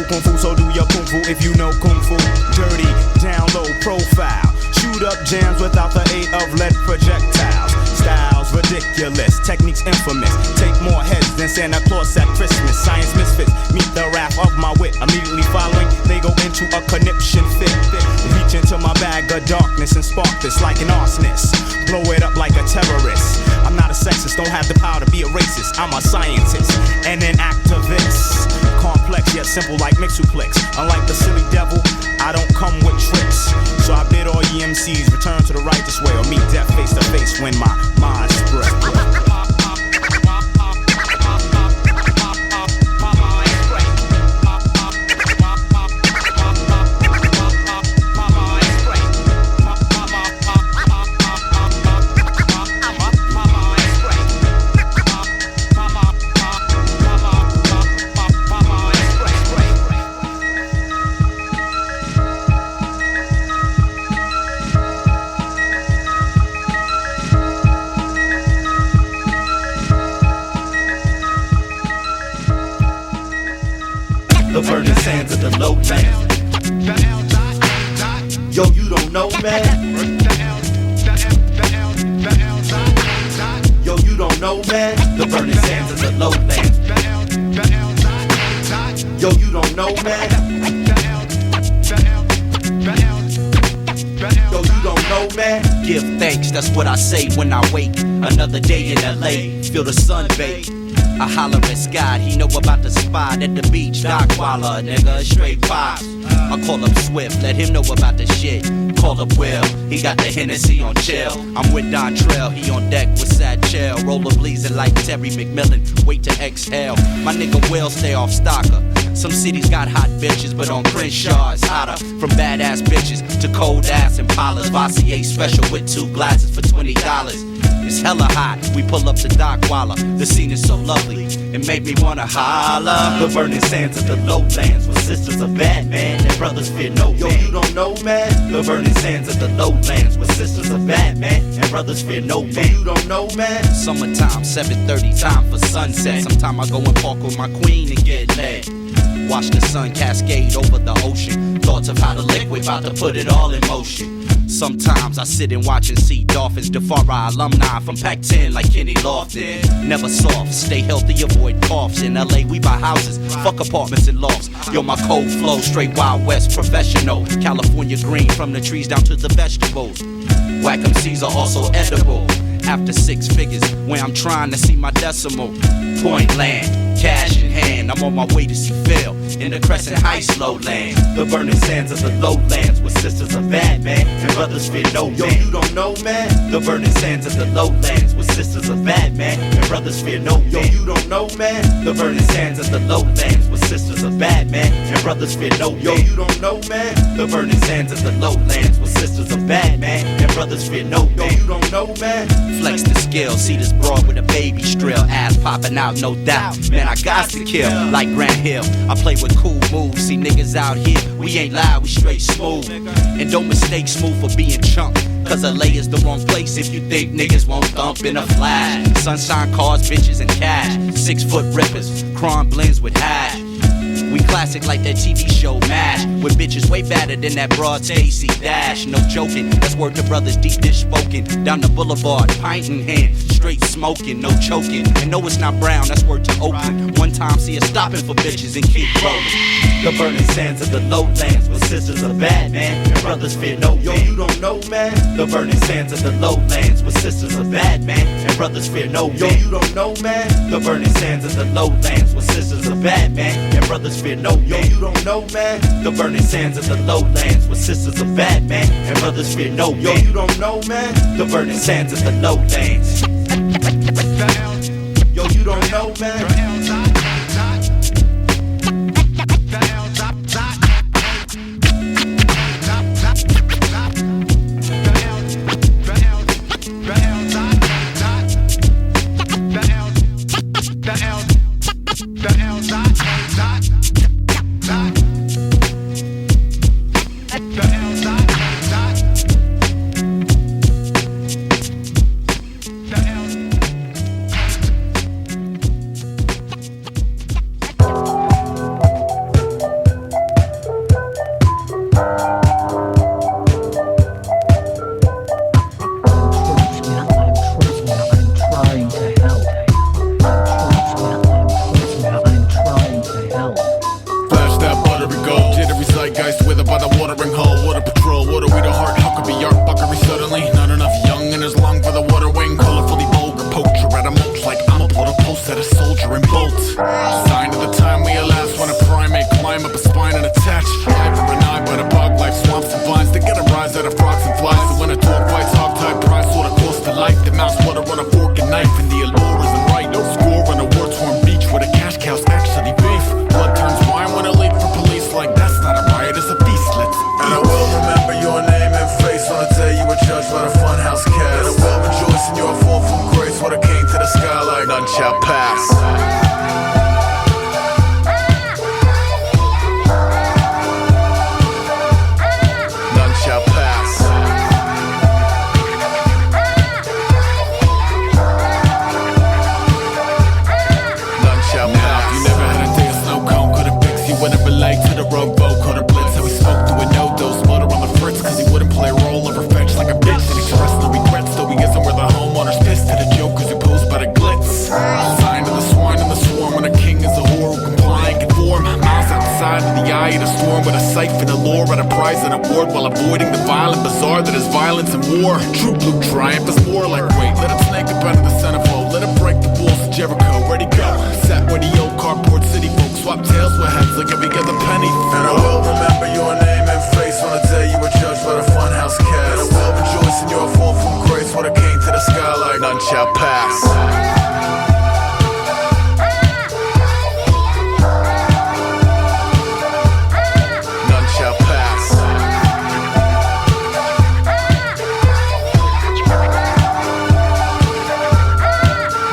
kung fu, so do your kung fu if you know kung fu. Dirty, down low profile. Shoot up jams without the aid of lead projectiles. Styles ridiculous, techniques infamous. Take more heads than Santa Claus at Christmas. Science misfits meet the wrath of my wit. Immediately following, they go into a conniption fit. Reach into my bag of darkness and spark this like an arsonist. Blow it up like a terrorist. I'm not a sexist, don't have the power to be a racist. I'm a scientist and an activist. Complex yet simple like Mixuplex. Unlike the silly devil, I don't come with tricks. So I bid all ye MCs return to the righteous way or meet death face to face when my mind spread. The burning sands of the lowlands. Yo, you don't know, man. Yo, you don't know, man. The burning sands of the lowlands. Yo, you don't know, man. Yo, you don't know, man. Give thanks, that's what I say when I wake. Another day in LA, feel the sun bake. I holler at Scott, he know about the spot at the beach. Dockwalla, nigga, straight pops. I call up Swift, let him know about the shit. Call up Will, he got the Hennessy on chill. I'm with Dontrell, he on deck with Satchel. Roller blazing like Terry McMillan, wait to exhale. My nigga Will stay off stalker. Some cities got hot bitches, but on Crenshaw it's hotter. From badass bitches to cold ass Impalas. Vassier special with 2 glasses for $20. It's hella hot, we pull up to Dockwalla. The scene is so lovely, it made me wanna holla. The burning sands of the lowlands, with sisters of Batman and brothers fear no man. Yo, you don't know, man. The burning sands of the lowlands, with sisters of Batman and brothers fear no man. Yo, you don't know, man. Summertime, 7:30, time for sunset. Sometime I go and park with my queen and get laid. Watch the sun cascade over the ocean. Thoughts of how the liquid about to put it all in motion. Sometimes I sit and watch and see dolphins. DeFara alumni from Pac-10 like Kenny Lofton. Never soft, stay healthy, avoid coughs. In LA we buy houses, fuck apartments and lofts. Yo, my cold flow, straight Wild West professional. California green from the trees down to the vegetables. Whack MCs are also edible. After 6 figures, where I'm trying to see my decimal. Point land, cash in hand, I'm on my way to see Phil in the Crescent Heights lowland. The burning sands of the lowlands, with sisters of Batman and brothers fear no man. Yo, you don't know, man. The burning sands of the lowlands, with sisters of Batman and brothers fear no man. Yo, you don't know, man. The burning sands of the lowlands, with sisters of Batman and brothers fear no man. Yo, you don't know, man. The burning sands of the lowlands, with sisters of Batman and brothers fear no man. Yo, you don't know, man. Flex the skill, see this broad with a baby strill, ass popping out, no doubt. Man, I got to kill like Grant Hill. I play with cool moves. See niggas out here, we ain't loud, we straight smooth. And don't mistake smooth for being chunk. Cause LA is the wrong place if you think niggas won't thump in a flash. Sunshine cars, bitches, and cash. 6-foot rippers, crime blends with hash. We classic like that TV show MASH, with bitches way better than that broad Stacey Dash. No joking, that's word to brothers deep dish spoken. Down the boulevard, pint in hand, straight smoking, no choking. And no, it's not brown, that's word to Oakland. One time see us stopping for bitches and keep rolling. The burning sands of the lowlands, with sisters of Batman and brothers fear no man. Yo, you don't know, man. The burning sands of the lowlands, with sisters of Batman and brothers fear no man. Yo, you don't know, man. The burning sands of the lowlands, with sisters of Batman and brothers fear no man. Yo, you don't know, man. The burning sands of the lowlands, with sisters of Batman and brothers fear no man. Yo, you don't know, man. The burning sands of the lowlands. Yo, you don't know, man. So when I talk whites, hog-tied pride, sort of close to life. The mouse water on a fork and knife, and the allure isn't right. No score on a war-torn beach where the cash cows actually beef. Blood turns wine when I late for police. Like that's not a riot, it's a feast. Let's eat. And I will remember your name and face on the day you were judged by the funhouse cast. And I will rejoice in your fall from grace when I came to the sky like none shall pass. None shall pass. None shall pass. You never had a day of snow cone, could've fixed. You wouldn't relate to the rowboat, could've blitz. How we spoke to a no-dose, motor on the fritz, cause he wouldn't play role over fetch like a bitch. And express no regrets, though he isn't where the homeowner's pissed at the jokers who pose by the glitz. Sign of the swine and the swarm when a king is a whore who comply and conform. Miles outside of the eye of the storm with a siphon of lore at a prize and award while avoiding the violent bazaar that is violence and war. True blue triumph is more like wait, let it snake up out of the centerfold, let it break the walls of Jericho. Ready go, sat where the old cardboard city folks swap tails with heads like every other penny. And I will remember your name and face on the day you were judged by the funhouse cast. And I will rejoice in your fall from grace when I came to the sky like none shall pass. None shall pass.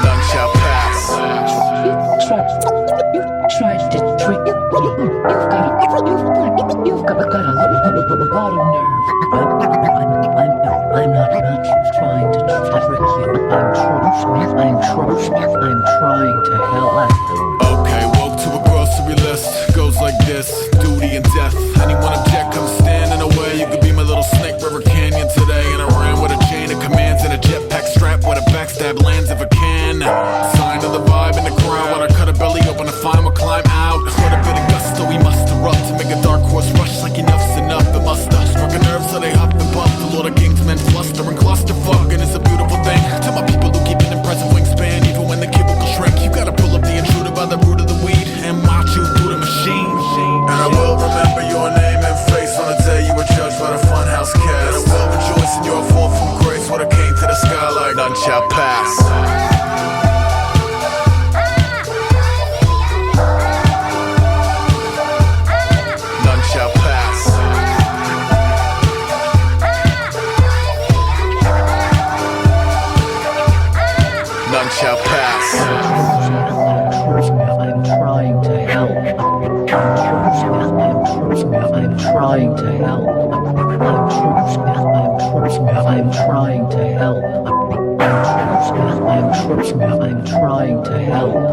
None shall pass. Tried to trick you. You've got a lot of nerve. I'm not trying to trick you. I'm trying to help. Okay, woke to a grocery list. Goes like this: duty and death. Anyone object, come stand in the way. You could be my little Snake River Canyon today. And I ran with a chain of commands and a jetpack strap with a backstab lands if I can. Sign of the vibe in the crowd when I cut a belly open to find him a climb out. What a bit of gusto we must erupt to make a dark horse rush like enough's enough. It must have struck a nerve so they huff and puff. The Lord of Kings men fluster and clusterfuck, and it's a beautiful thing. To my people who keep an impressive wingspan, even when the cubicle shrink, you gotta pull up the intruder by the root of the weed and march you through the machine. And I will remember your name and face on the day you were judged by the funhouse cast. And I will rejoice in your fall from grace when I came to the sky like none shall pass. None shall pass. None shall pass. I'm trying to help. I'm trying to help. I'm trying to help. I'm trying to help.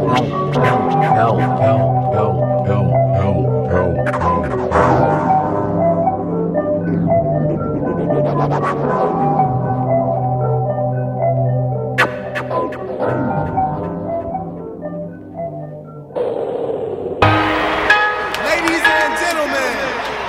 Ladies and gentlemen,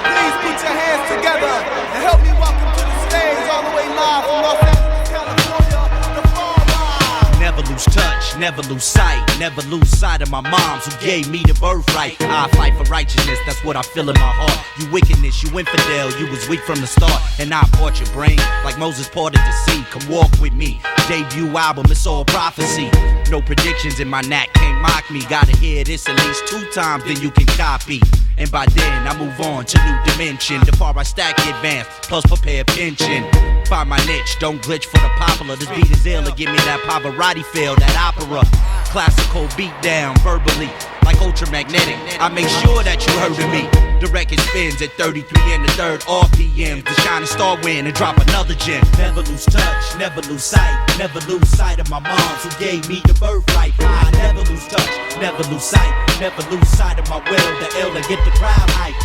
please put your hands together and help me welcome to the stage all the way live from Los Angeles, California, the Fall Live. Never lose touch, never lose sight, never lose sight of my moms who gave me the birthright. I fight for righteousness, that's what I feel in my heart. You wickedness, you infidel, you was weak from the start. And I bought your brain like Moses parted the sea. Come walk with me, debut album, it's all prophecy. No predictions in my knack, can't mock me. Gotta hear this at least 2 times, then you can copy. And by then I move on to new dimension. The far I stack advance, plus prepare pension. Find my niche, don't glitch for the popular. This beat is ill to give me that Pavarotti feel, that opera. Classical beat down verbally, like ultramagnetic. I make sure that you heard of me. The record spins at 33 and the third RPM. The shining star win and drop another gem. Never lose touch, never lose sight, never lose sight of my moms who gave me the birthright. I never lose touch, never lose sight, never lose sight of my will, the ill to get the crowd hype.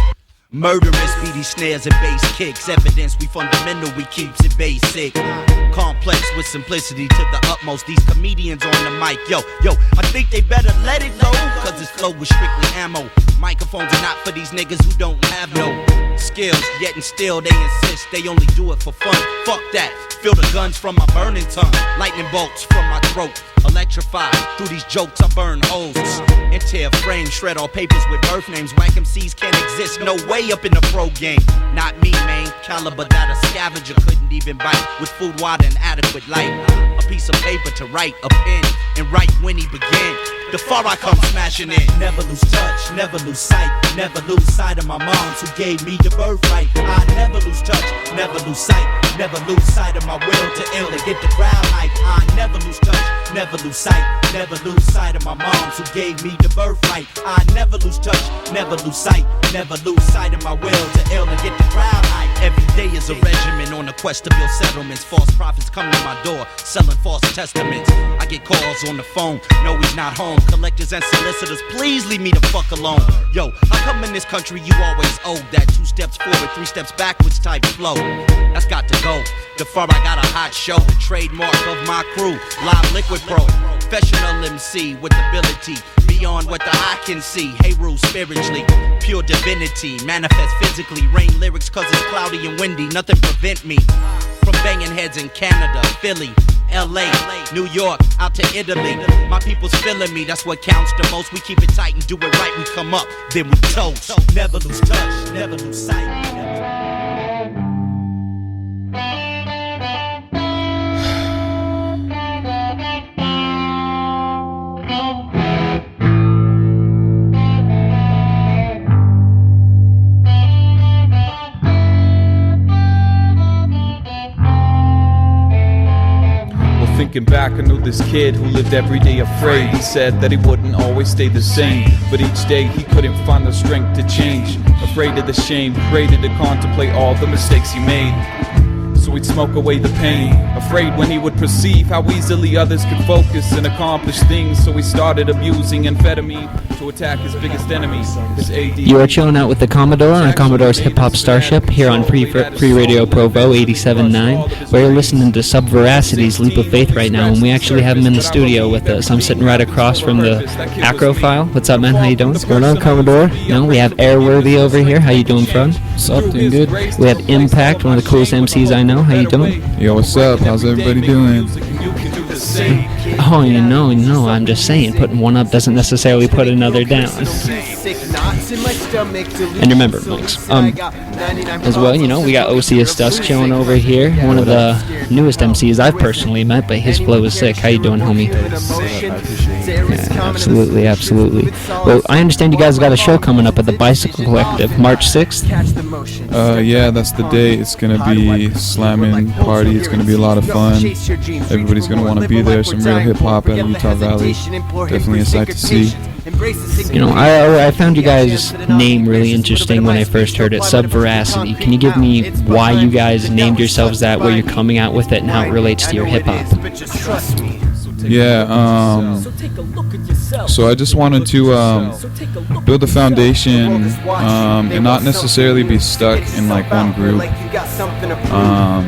Murderous beady snares and bass kicks. Evidence we fundamental, we keeps it basic. Complex with simplicity to the utmost. These comedians on the mic, yo, I think they better let it go, cause this flow was strictly ammo. Microphones are not for these niggas who don't have no skills, yet and still they insist they only do it for fun. Fuck that. Feel the guns from my burning tongue, lightning bolts from my throat. Electrified through these jokes, I burn holes and tear frames, shred all papers with birth names. Whack MCs can't exist, no way up in the pro game. Not me, man. Caliber that a scavenger couldn't even bite. With food, water, and adequate light. A piece of paper to write, a pen, and write when he began. The far I come smashing in. Never lose touch, never lose sight. Never lose sight of my moms who gave me the birthright. I never lose touch, never lose sight. Never lose sight of my will to ill to get the crowd hype. I never lose touch, never lose sight. Never lose sight of my moms who gave me the birthright. I never lose touch, never lose sight. Never lose sight of my will to ill to get the crowd hype. Every day is a regimen on a quest to build settlements. False prophets come to my door, selling false testaments. I get calls on the phone, no he's not home. Collectors and solicitors, please leave me the fuck alone. Yo, how come in this country you always owe that 2 steps forward, 3 steps backwards type flow? That's got to go. The far I got a hot show, the trademark of my crew. Live Liquid Pro, professional MC with ability beyond what the eye can see. Hey, rule spiritually, pure divinity, manifest physically. Rain lyrics cause it's cloudy and windy, nothing prevent me from banging heads in Canada, Philly, LA, New York, out to Italy. My people's feeling me, that's what counts the most. We keep it tight and do it right. We come up, then we toast. Never lose touch, never lose sight. Thinking back, I knew this kid who lived every day afraid. He said that he wouldn't always stay the same, but each day he couldn't find the strength to change. Afraid of the shame, created to contemplate all the mistakes he made, so he'd smoke away the pain. Afraid when he would perceive how easily others could focus and accomplish things, so he started abusing amphetamine to attack his biggest enemy, his AD. You are chilling out with the Commodore on Commodore's Hip Hop Starship here on Free Radio Provo 87.9, where you're listening to Subveracity's Leap of Faith right now, and we actually have him in the studio with us. I'm sitting right across from the Acrophile. What's up, man? How you doing? What's going on, Commodore? No, we have Airworthy over here. How you doing, friend? What's up? Doing good. We have Impact, one of the coolest MCs I know. How you doing? Yo, what's up? How's everybody doing? Oh, you know, I'm just saying, putting one up doesn't necessarily put another down. And remember, Mike's, as well, you know, we got Osius Dusk chilling over here, one of the newest MCs I've personally met, but his flow is sick. How you doing, homie? Yeah, absolutely. Well, I understand you guys got a show coming up at the Bicycle Collective, March 6th. Yeah, that's the day. It's gonna be slamming party. It's gonna be a lot of fun. Everybody's gonna want to be there. Some real hip hop out of Utah Valley. Definitely a sight to see. You know, I found you guys' name really interesting when I first heard it, Subveracity. Can you give me why you guys named yourselves that, where you're coming out with it, and how it relates to your hip hop? Yeah, so I just wanted to build a foundation and not necessarily be stuck in like one group.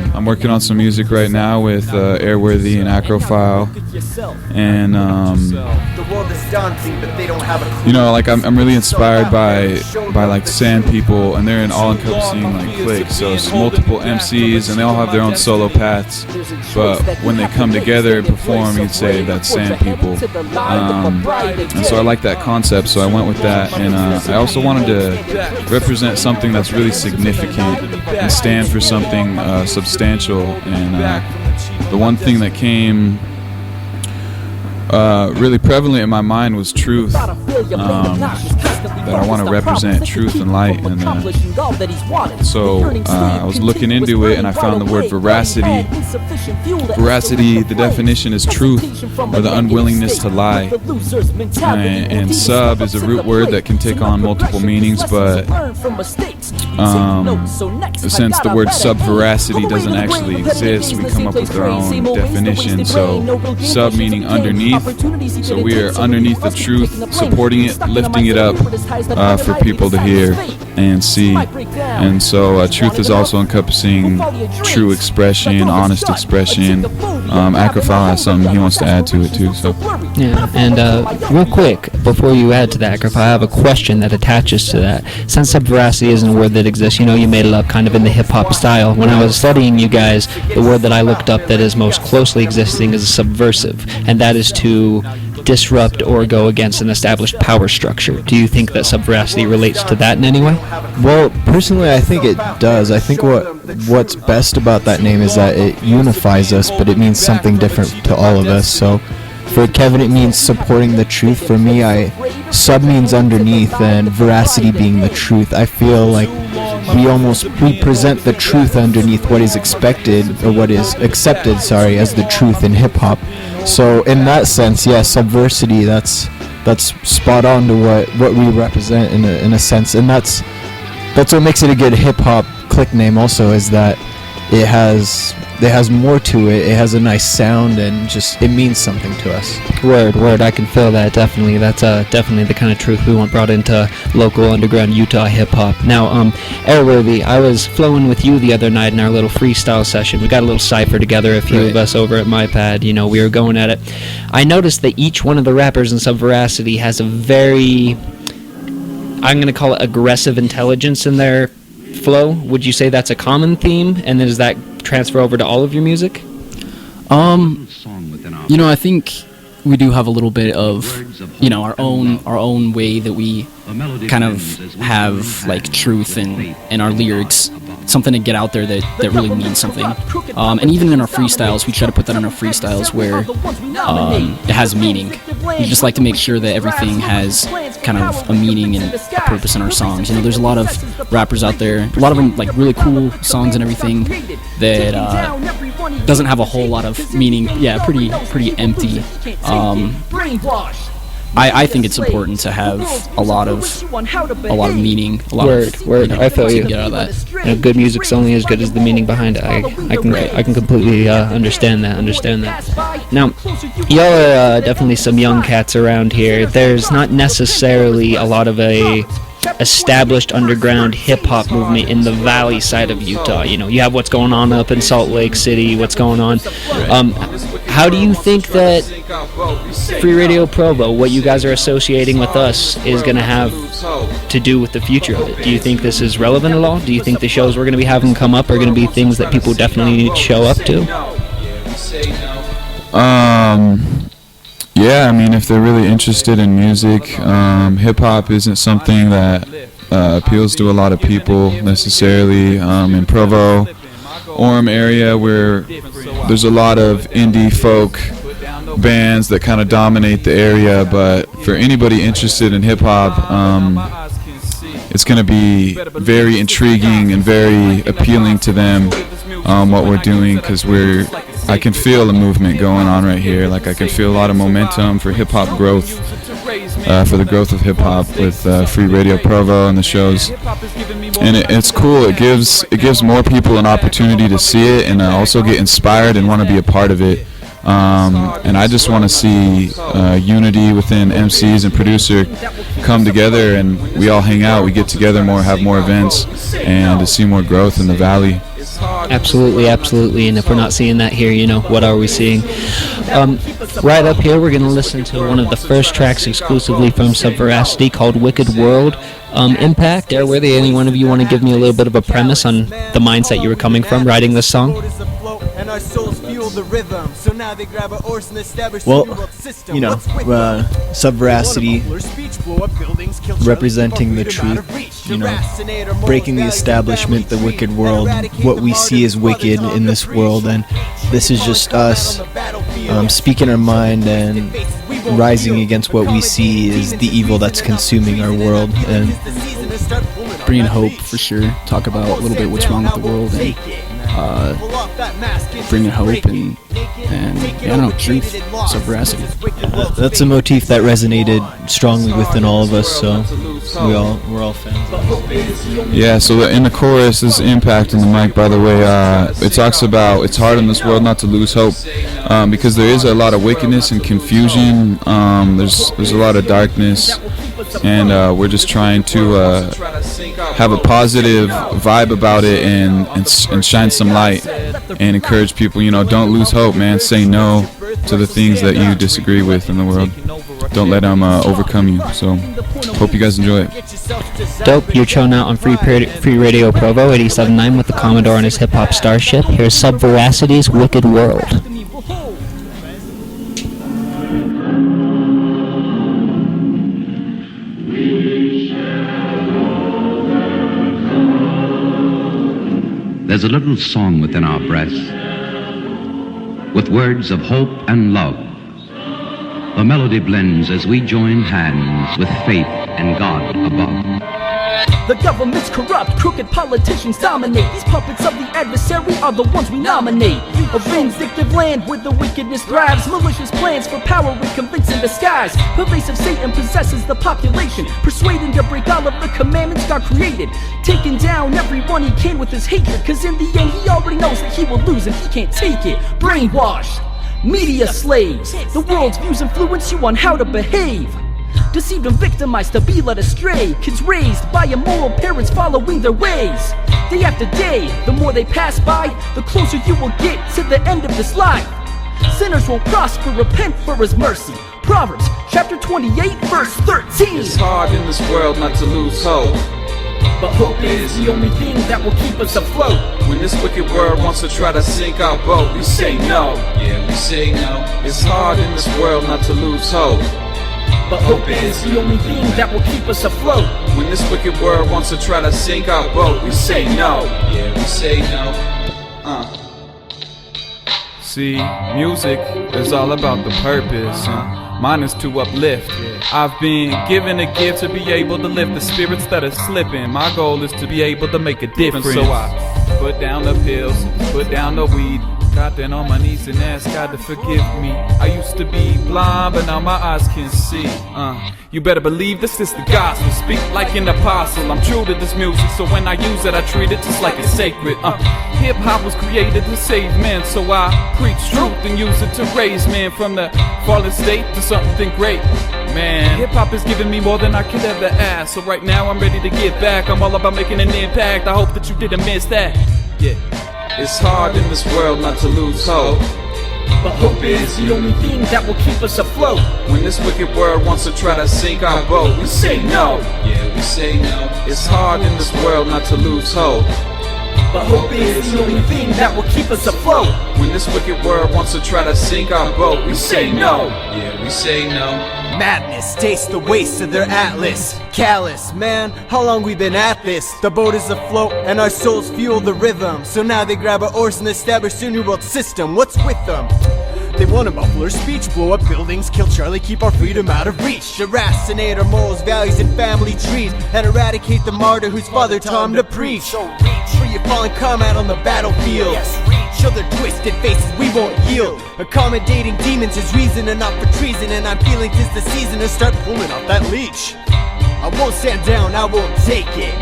I'm working on some music right now with Airworthy and Acrophile, and you know, like I'm really inspired by like Sand People, and they're an all-encompassing like clique. So it's multiple MCs, and they all have their own solo paths, but when they come together and perform, you'd say that's Sand People. And so I like that concept, so I went with that. And I also wanted to represent something that's really significant and stand for something substantial. And the one thing that came really prevalent in my mind was truth. That I want to represent truth and light, and so I was looking into it, and I found the word veracity. Veracity, the definition is truth, or the unwillingness to lie. And sub is a root word that can take on multiple meanings, but since the word subveracity doesn't actually exist, we come up with our own definition. So sub meaning underneath, so we are underneath the truth, supporting it, lifting it up for people to hear and see. And so truth is also encompassing true expression, honest expression, Acrophile has something he wants to add to it too. So Yeah, and real quick, before you add to that, Acrophile, I have a question that attaches to that. Since subveracity isn't a word that exists, you made it up kind of in the hip-hop style. When I was studying you guys, the word that I looked up that is most closely existing is subversive, and that is to disrupt or go against an established power structure. Do you think that subveracity relates to that in any way? Well, personally, I think it does. I think what's best about that name is that it unifies us, but it means something different to all of us. So for Kevin, it means supporting the truth. For me, sub means underneath, and veracity being the truth. I feel like we present the truth underneath what is expected, or what is accepted, as the truth in hip-hop. So in that sense, yeah, subversity, that's spot on to what we represent in a sense. And that's what makes it a good hip-hop click name also, is that it has more to it. It has a nice sound, and just it means something to us. Word, I can feel that, definitely. That's definitely the kind of truth we want brought into local underground Utah hip-hop. Now, Airworthy, I was flowing with you the other night in our little freestyle session. We got a little cipher together, a few of us over at my pad. We were going at it. I noticed that each one of the rappers in Subveracity has a very, I'm going to call it aggressive intelligence in their flow. Would you say that's a common theme, and then does that transfer over to all of your music? I think we do have a little bit of our own way that we kind of have like truth in our lyrics, something to get out there that really means something. And even in our freestyles, we try to put that in our freestyles where it has meaning. We just like to make sure that everything has kind of a meaning and a purpose in our songs. There's a lot of rappers out there, a lot of them like really cool songs and everything that doesn't have a whole lot of meaning. Yeah, pretty empty. I think it's important to have a lot of meaning. Word. I feel you. Get out of that. Good music's only as good as the meaning behind it. I can completely understand that. Now, y'all are definitely some young cats around here. There's not necessarily a lot of a established underground hip-hop movement in the valley side of Utah. You have what's going on up in Salt Lake City, what's going on. How do you think that Free Radio Provo, what you guys are associating with us, is going to have to do with the future of it? Do you think this is relevant at all? Do you think the shows we're going to be having come up are going to be things that people definitely need to show up to? Yeah, if they're really interested in music, hip-hop isn't something that appeals to a lot of people necessarily. In Provo, Orem area, where there's a lot of indie folk bands that kind of dominate the area, but for anybody interested in hip-hop, it's going to be very intriguing and very appealing to them, what we're doing, because I can feel a movement going on right here. Like, I can feel a lot of momentum for hip-hop growth, for the growth of hip-hop with Free Radio Provo and the shows. And it's cool. It gives more people an opportunity to see it and also get inspired and want to be a part of it. And I just want to see unity within MCs and producer come together, and we all hang out, we get together more, have more events, and to see more growth in the valley. Absolutely, and if we're not seeing that here, what are we seeing? Right up here, we're going to listen to one of the first tracks exclusively from Subveracity called Wicked World. Impact, Airworthy, any one of you want to give me a little bit of a premise on the mindset you were coming from writing this song? Well, Subveracity, representing the truth, breaking the establishment, the wicked world, what we see is wicked in this world, and this is just us speaking our mind and rising against what we see is the evil that's consuming our world, and bringing hope for sure. Talk about a little bit what's wrong with the world, and bringing hope and I don't know, truth, subveracity. That's a motif that resonated strongly within all of us, so we're all fans of it. Yeah, so in the chorus, this Impact in the mic, by the way, it talks about it's hard in this world not to lose hope, because there is a lot of wickedness and confusion. There's a lot of darkness, and we're just trying to have a positive vibe about it and shine some light and encourage people. Don't lose hope, man. Say no to the things that you disagree with in the world. Don't let them overcome you. So, hope you guys enjoy it. Dope, you're chilling out on Free Radio Provo 87.9 with the Commodore and his hip-hop Starship. Here's Subveracity's Wicked World. There's a little song within our breasts with words of hope and love. The melody blends as we join hands with faith in God above. The government's corrupt, crooked politicians dominate. These puppets of the adversary are the ones we nominate. A vindictive land where the wickedness thrives. Malicious plans for power with convincing disguise. Pervasive Satan possesses the population, persuading to break all of the commandments God created. Taking down everyone he can with his hatred, cause in the end he already knows that he will lose and he can't take it. Brainwashed, media slaves. The world's views influence you on how to behave. Deceived and victimized to be led astray. Kids raised by immoral parents following their ways. Day after day, the more they pass by, the closer you will get to the end of this life. Sinners won't prosper, repent for his mercy. Proverbs chapter 28 verse 13. It's hard in this world not to lose hope, but hope is the only thing that will keep us afloat. When this wicked world wants to try to sink our boat, we say no. Yeah, we say no. It's hard in this world not to lose hope, but hope is the only thing that will keep us afloat. When this wicked world wants to try to sink our boat, we say no. Yeah, we say no. See, music is all about the purpose. Mine is to uplift. I've been given a gift to be able to lift the spirits that are slipping. My goal is to be able to make a difference. So I put down the pills, put down the weed, got down on my knees and asked God to forgive me. I used to be blind, but now my eyes can see. You better believe this is the gospel. Speak like an apostle. I'm true to this music, so when I use it, I treat it just like it's sacred. Hip-hop was created to save men, so I preach truth and use it to raise men from the fallen state to something great. Man, hip-hop is giving me more than I could ever ask. So right now I'm ready to give back. I'm all about making an impact. I hope that you didn't miss that. Yeah. It's hard in this world not to lose hope, but hope is the only thing that will keep us afloat. When this wicked world wants to try to sink our boat, we say no. Yeah, we say no. It's hard in this world not to lose hope, but hope is the only thing that will keep us afloat. When this wicked world wants to try to sink our boat, we say no. Yeah, we say no. Madness, taste the waste of their atlas. Callous, man, how long we been at this? The boat is afloat and our souls fuel the rhythm. So now they grab our oars and establish a new world system. What's with them? They want to muffle our speech, blow up buildings, kill Charlie, keep our freedom out of reach. Deracinaate our morals, values, and family trees, and eradicate the martyr whose father taught him to preach. So reach for your fallen comrade on the battlefield. Yes, show their twisted faces, we won't yield. Accommodating demons is reason enough for treason, and I'm feeling 'tis the season to start pulling off that leash. I won't stand down, I won't take it.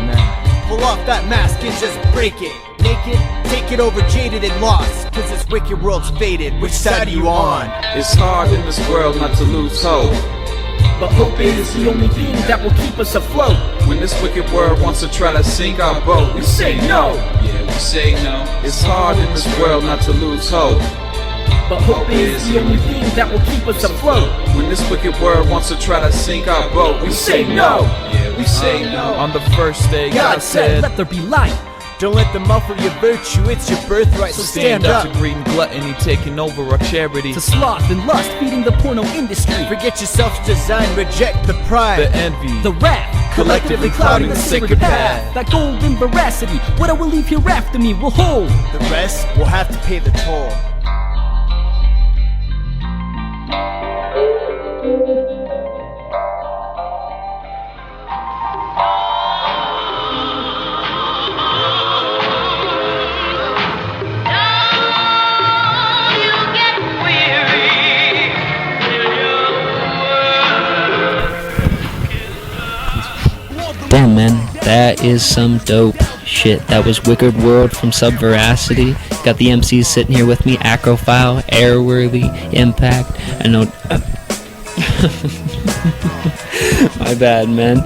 Pull off that mask and just break it. Naked, take it over jaded and lost, cause this wicked world's faded. Which side are you on? It's hard in this world not to lose hope, but hope is the only thing that will keep us afloat. When this wicked world wants to try to sink our boat, we say no. Yeah, we say no. It's hard in this world not to lose hope, but hope is the only thing that will keep us afloat. When this wicked world wants to try to sink our boat, we say no. Yeah, we say no. On the first day, God said, let there be light. Don't let them muffle your virtue, it's your birthright, so stand up. To greed and gluttony, taking over our charity. To sloth and lust, feeding the porno industry. Forget your self-design, reject the pride, the envy, the wrath, collectively clouding the sacred path. That golden veracity, what I will leave here after me will hold. The rest will have to pay the toll. Damn, man, that is some dope shit. That was Wicked World from Subveracity. Got the MCs sitting here with me: Acrophile, Airworthy, Impact. I know. My bad, man.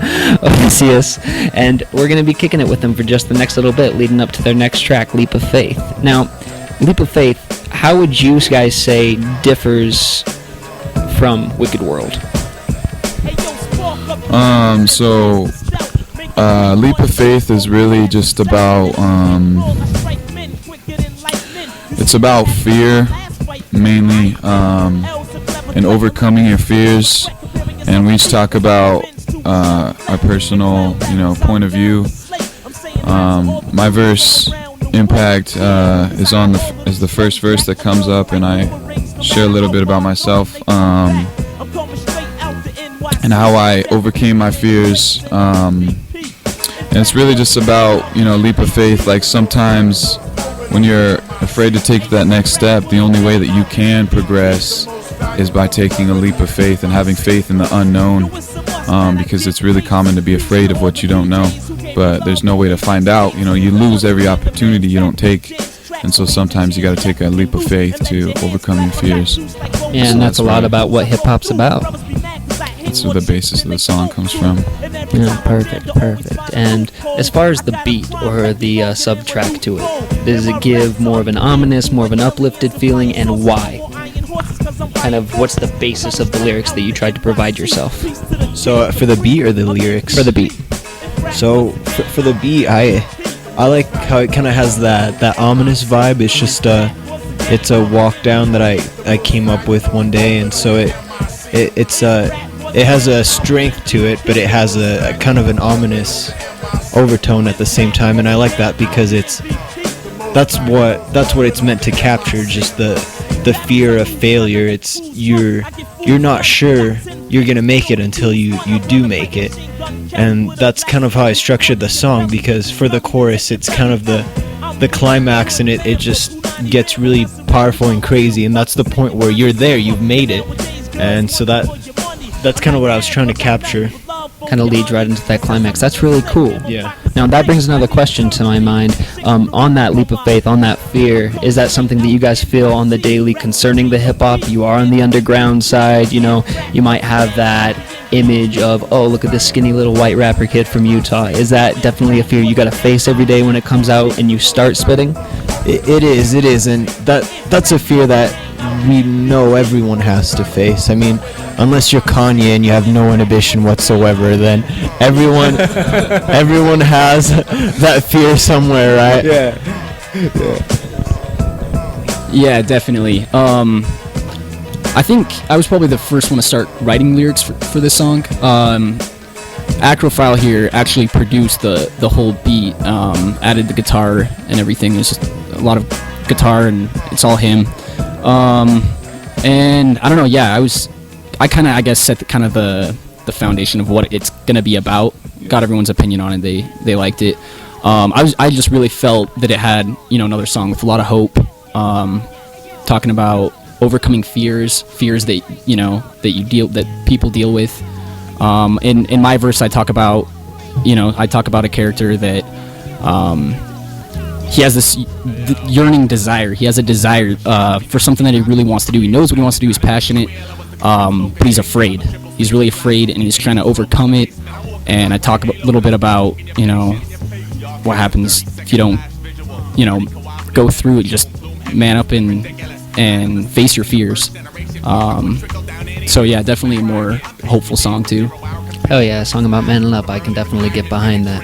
Odysseus. And we're going to be kicking it with them for just the next little bit, leading up to their next track, Leap of Faith. Now, Leap of Faith, how would you guys say differs from Wicked World? Leap of Faith is really just about, it's about fear, mainly, and overcoming your fears. And we just talk about our personal, point of view. My verse, Impact, is the first verse that comes up, and I share a little bit about myself, and how I overcame my fears. And it's really just about, leap of faith. Like, sometimes when you're afraid to take that next step, the only way that you can progress is by taking a leap of faith and having faith in the unknown, because it's really common to be afraid of what you don't know, but there's no way to find out. You lose every opportunity you don't take, and so sometimes you got to take a leap of faith to overcome your fears. Yeah, and that's a lot about what hip-hop's about. That's where the basis of the song comes from. Yeah, perfect. And as far as the beat or the sub-track to it, does it give more of an ominous, more of an uplifted feeling, and why? Kind of, what's the basis of the lyrics that you tried to provide yourself? So for the beat or the lyrics? For the beat. So for the beat, I like how it kind of has that ominous vibe. It's just it's a walk down that I came up with one day, and so it has a strength to it, but it has a kind of an ominous overtone at the same time, and I like that because that's what it's meant to capture, just the fear of failure. It's you're not sure you're gonna make it until you do make it, and that's kind of how I structured the song, because for the chorus it's kind of the climax, and it just gets really powerful and crazy, and that's the point where you're there, you've made it, and so that's kind of what I was trying to capture. Kind of leads right into that climax. That's really cool. Yeah. Now that brings another question to my mind. On that leap of faith, on that fear, is that something that you guys feel on the daily concerning the hip hop? You are on the underground side, you might have that image of, oh, look at this skinny little white rapper kid from Utah. Is that definitely a fear you got to face every day when it comes out and you start spitting? It is, and that's a fear that we know everyone has to face. I mean, unless you're Kanye and you have no inhibition whatsoever, then everyone has that fear somewhere, right? Yeah, definitely. I think I was probably the first one to start writing lyrics for this song. Acrophile here actually produced the whole beat, added the guitar and everything. It's just a lot of guitar, and it's all him. And I don't know, yeah, I kind of, I guess, set the foundation of what it's gonna be about. Got everyone's opinion on it. They liked it. I just really felt that it had, another song with a lot of hope, talking about overcoming fears that people deal with. In my verse, I talk about a character that he has this yearning desire. He has a desire for something that he really wants to do. He knows what he wants to do. He's passionate, but he's afraid. He's really afraid, and he's trying to overcome it. And I talk a little bit about, what happens if you don't, go through it. Just man up and face your fears. So yeah, definitely a more hopeful song too. Hell yeah, a song about manning up. I can definitely get behind that.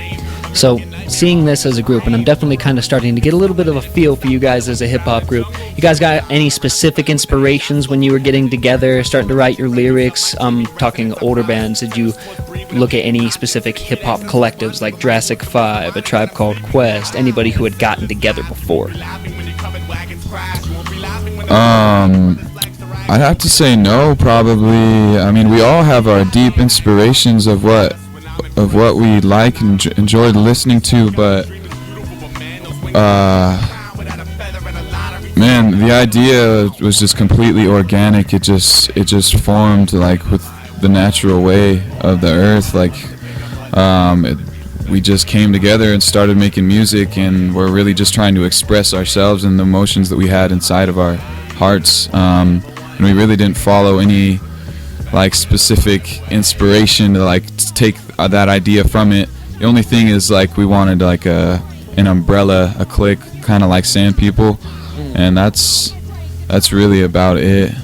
So, seeing this as a group, and I'm definitely kind of starting to get a little bit of a feel for you guys as a hip-hop group. You guys got any specific inspirations when you were getting together, starting to write your lyrics? Talking older bands, did you look at any specific hip-hop collectives like Jurassic 5, A Tribe Called Quest, anybody who had gotten together before? I'd have to say no, probably. I mean, we all have our deep inspirations of what we like and enjoyed listening to, but man, the idea was just completely organic. It just formed like with the natural way of the earth. Like we just came together and started making music, and we're really just trying to express ourselves and the emotions that we had inside of our hearts. And we really didn't follow any like specific inspiration to like take that idea from it. The only thing is like we wanted like an umbrella, a clique, kind of like Sand People, and that's really about it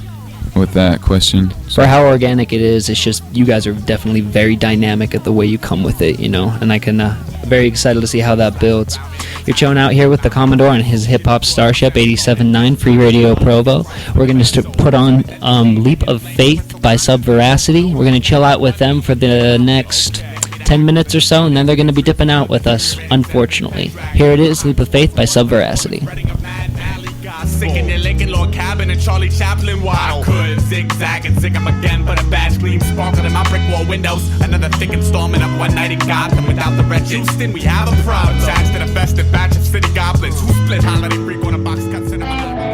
with that question. For how organic it is, it's just you guys are definitely very dynamic at the way you come with it, you know, and I can very excited to see how that builds. You're chilling out here with the Commodore and his hip-hop Starship 87.9 Free Radio Provo. We're going to put on Leap of Faith by Subveracity. We're going to chill out with them for the next 10 minutes or so, and then they're going to be dipping out with us, unfortunately. Here it is, Leap of Faith by Subveracity. Sicking the Lincoln Lord Cabin and Charlie Chaplin. Why I could zigzag and zig up again, but a badge gleam sparkled in my brick wall windows. Another thick installment of one night in Gotham without the wretched. Houston, we have a problem. Attached to the festive batch of city goblins who split holiday freak on a box cut cinema.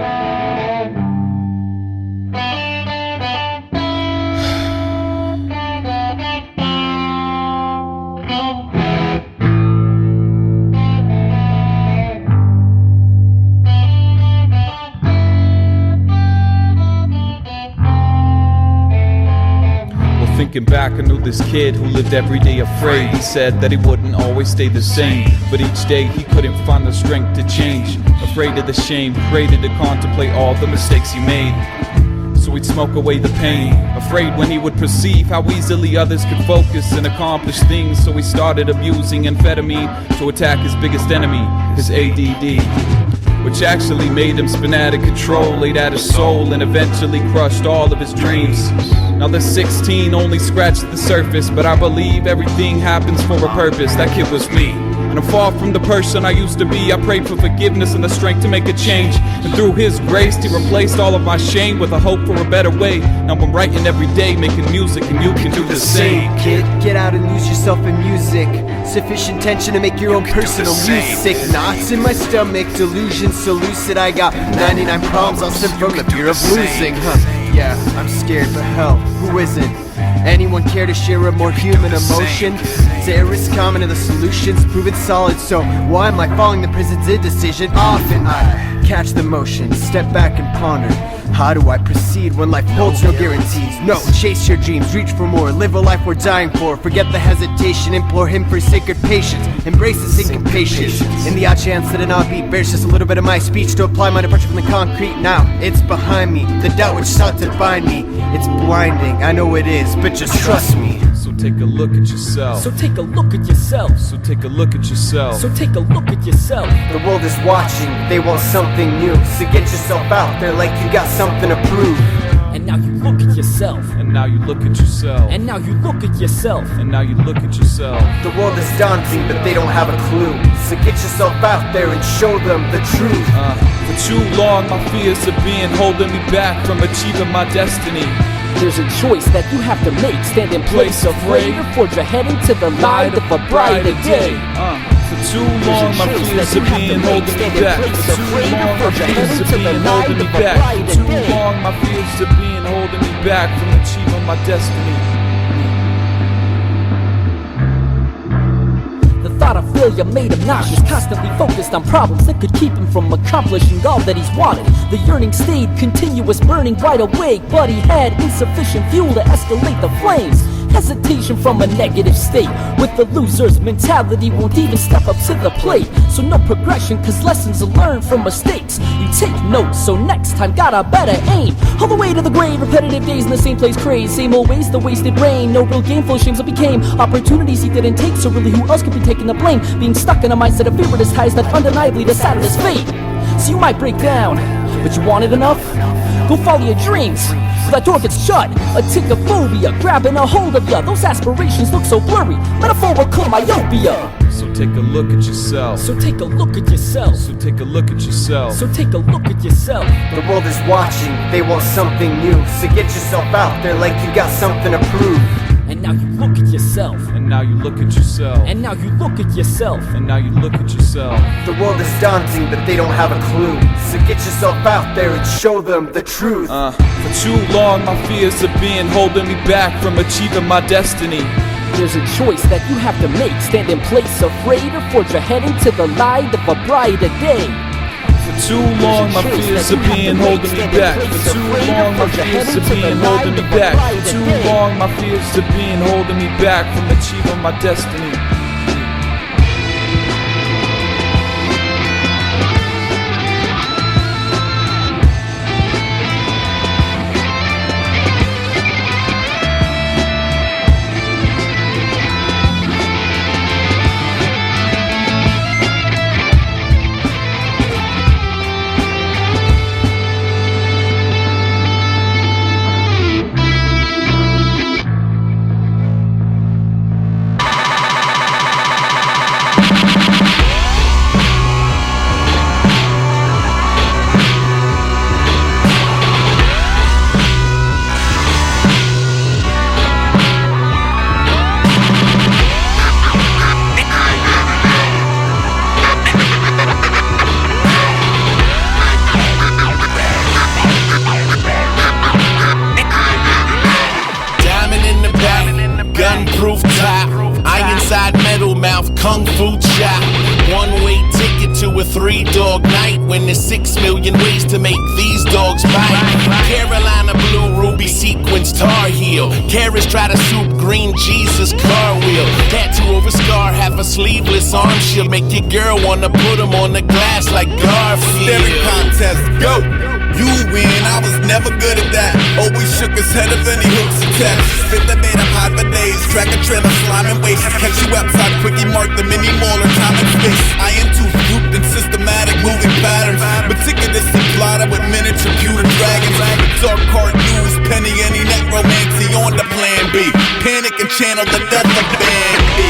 Thinking back, I knew this kid who lived every day afraid. He said that he wouldn't always stay the same, but each day he couldn't find the strength to change. Afraid of the shame, created to contemplate all the mistakes he made, so he'd smoke away the pain. Afraid when he would perceive how easily others could focus and accomplish things, so he started abusing amphetamine to attack his biggest enemy, his ADD, which actually made him spin out of control, ate at his soul, and eventually crushed all of his dreams. Now the 16 only scratched the surface, but I believe everything happens for a purpose. That kid was me, and I'm far from the person I used to be. I prayed for forgiveness and the strength to make a change, and through his grace he replaced all of my shame with a hope for a better way. Now I'm writing every day, making music, and you can do the same. Kid, get out and lose yourself in music. Sufficient tension to make your own personal music. Knots in my stomach, delusions so lucid. I got 99 problems, I'll sip from the fear of losing. Yeah, I'm scared, but hell, who isn't? Anyone care to share a more human emotion? Terrorists comment on the solutions, prove it solid. So why am I following the prison's indecision? Often I catch the motion, step back and ponder. How do I proceed when life holds no guarantees? No, chase your dreams, reach for more, live a life we're dying for. Forget the hesitation, implore him for sacred patience. Embrace the sinking patience. In the odd chance that an offbeat bears just a little bit of my speech to apply my departure from the concrete. Now it's behind me, the doubt which sought to bind me. It's blinding, I know it is, but just trust me. So take a look at yourself. So take a look at yourself. So take a look at yourself. So take a look at yourself. The world is watching, they want something new. So get yourself out there like you got something to prove. And now you look at yourself. And now you look at yourself. And now you look at yourself. And now you look at yourself. The world is daunting, but they don't have a clue. So get yourself out there and show them the truth. For too long, my fears of being holding me back from achieving my destiny. There's a choice that you have to make. Stand in place afraid, or forge ahead into the light of a brighter day. For too long, my fears of being holding me back. For too long, my fears of being holding me back. For too long, my fears of being holding me back from achieving my destiny. The thought of failure made him nauseous, constantly focused on problems that could keep him from accomplishing all that he's wanted. The yearning stayed continuous, burning wide awake, but he had insufficient fuel to escalate the flames. Hesitation from a negative state, with the loser's mentality, won't even step up to the plate. So no progression, cause lessons are learned from mistakes. You take notes, so next time got a better aim. All the way to the grave, repetitive days in the same place, craze. Same old ways, the wasted rain. No real gain, full of shames it became. Opportunities he didn't take, so really who else could be taking the blame? Being stuck in a mindset of fear with his ties that undeniably decided his fate. So you might break down, but you want it enough? Go follow your dreams, so that door gets shut. A tickophobia grabbing a hold of ya. Those aspirations look so blurry, metaphorical myopia. So take a look at yourself. So take a look at yourself. So take a look at yourself. So take a look at yourself. The world is watching, they want something new. So get yourself out there like you got something to prove. And now you look at yourself. And now you look at yourself. And now you look at yourself. And now you look at yourself. The world is daunting, but they don't have a clue. So get yourself out there and show them the truth. For too long, my fears of being holding me back from achieving my destiny. There's a choice that you have to make. Stand in place afraid, or forge ahead into the light of a brighter day. For too long, my fears of being holding me back. For too long, my fears of being holding me back. For too long, my fears of being holding me back from achieving my destiny. Kung fu chop, one-way ticket to a 3-dog night. When there's 6 million ways to make these dogs bite. Carolina blue, ruby sequins, Tar Heel. Carrots try to soup green Jesus car wheel. Tattoo over scar, have a sleeveless arm shield. Make your girl wanna put him on the glass like Garfield. Staring contest, go! You win, I was never good at that. Always shook his head if any hooks attached. Spit the bait up hot for days. Track a trailer, slime and waste. Catch you outside, quickie mark the mini mauler, time and space. I am too grouped and systematic moving patterns. Meticulously plotted with miniature pewter dragons. Dark cartoons, penny any necromancy on the plan B. Panic and channel the death of Band B.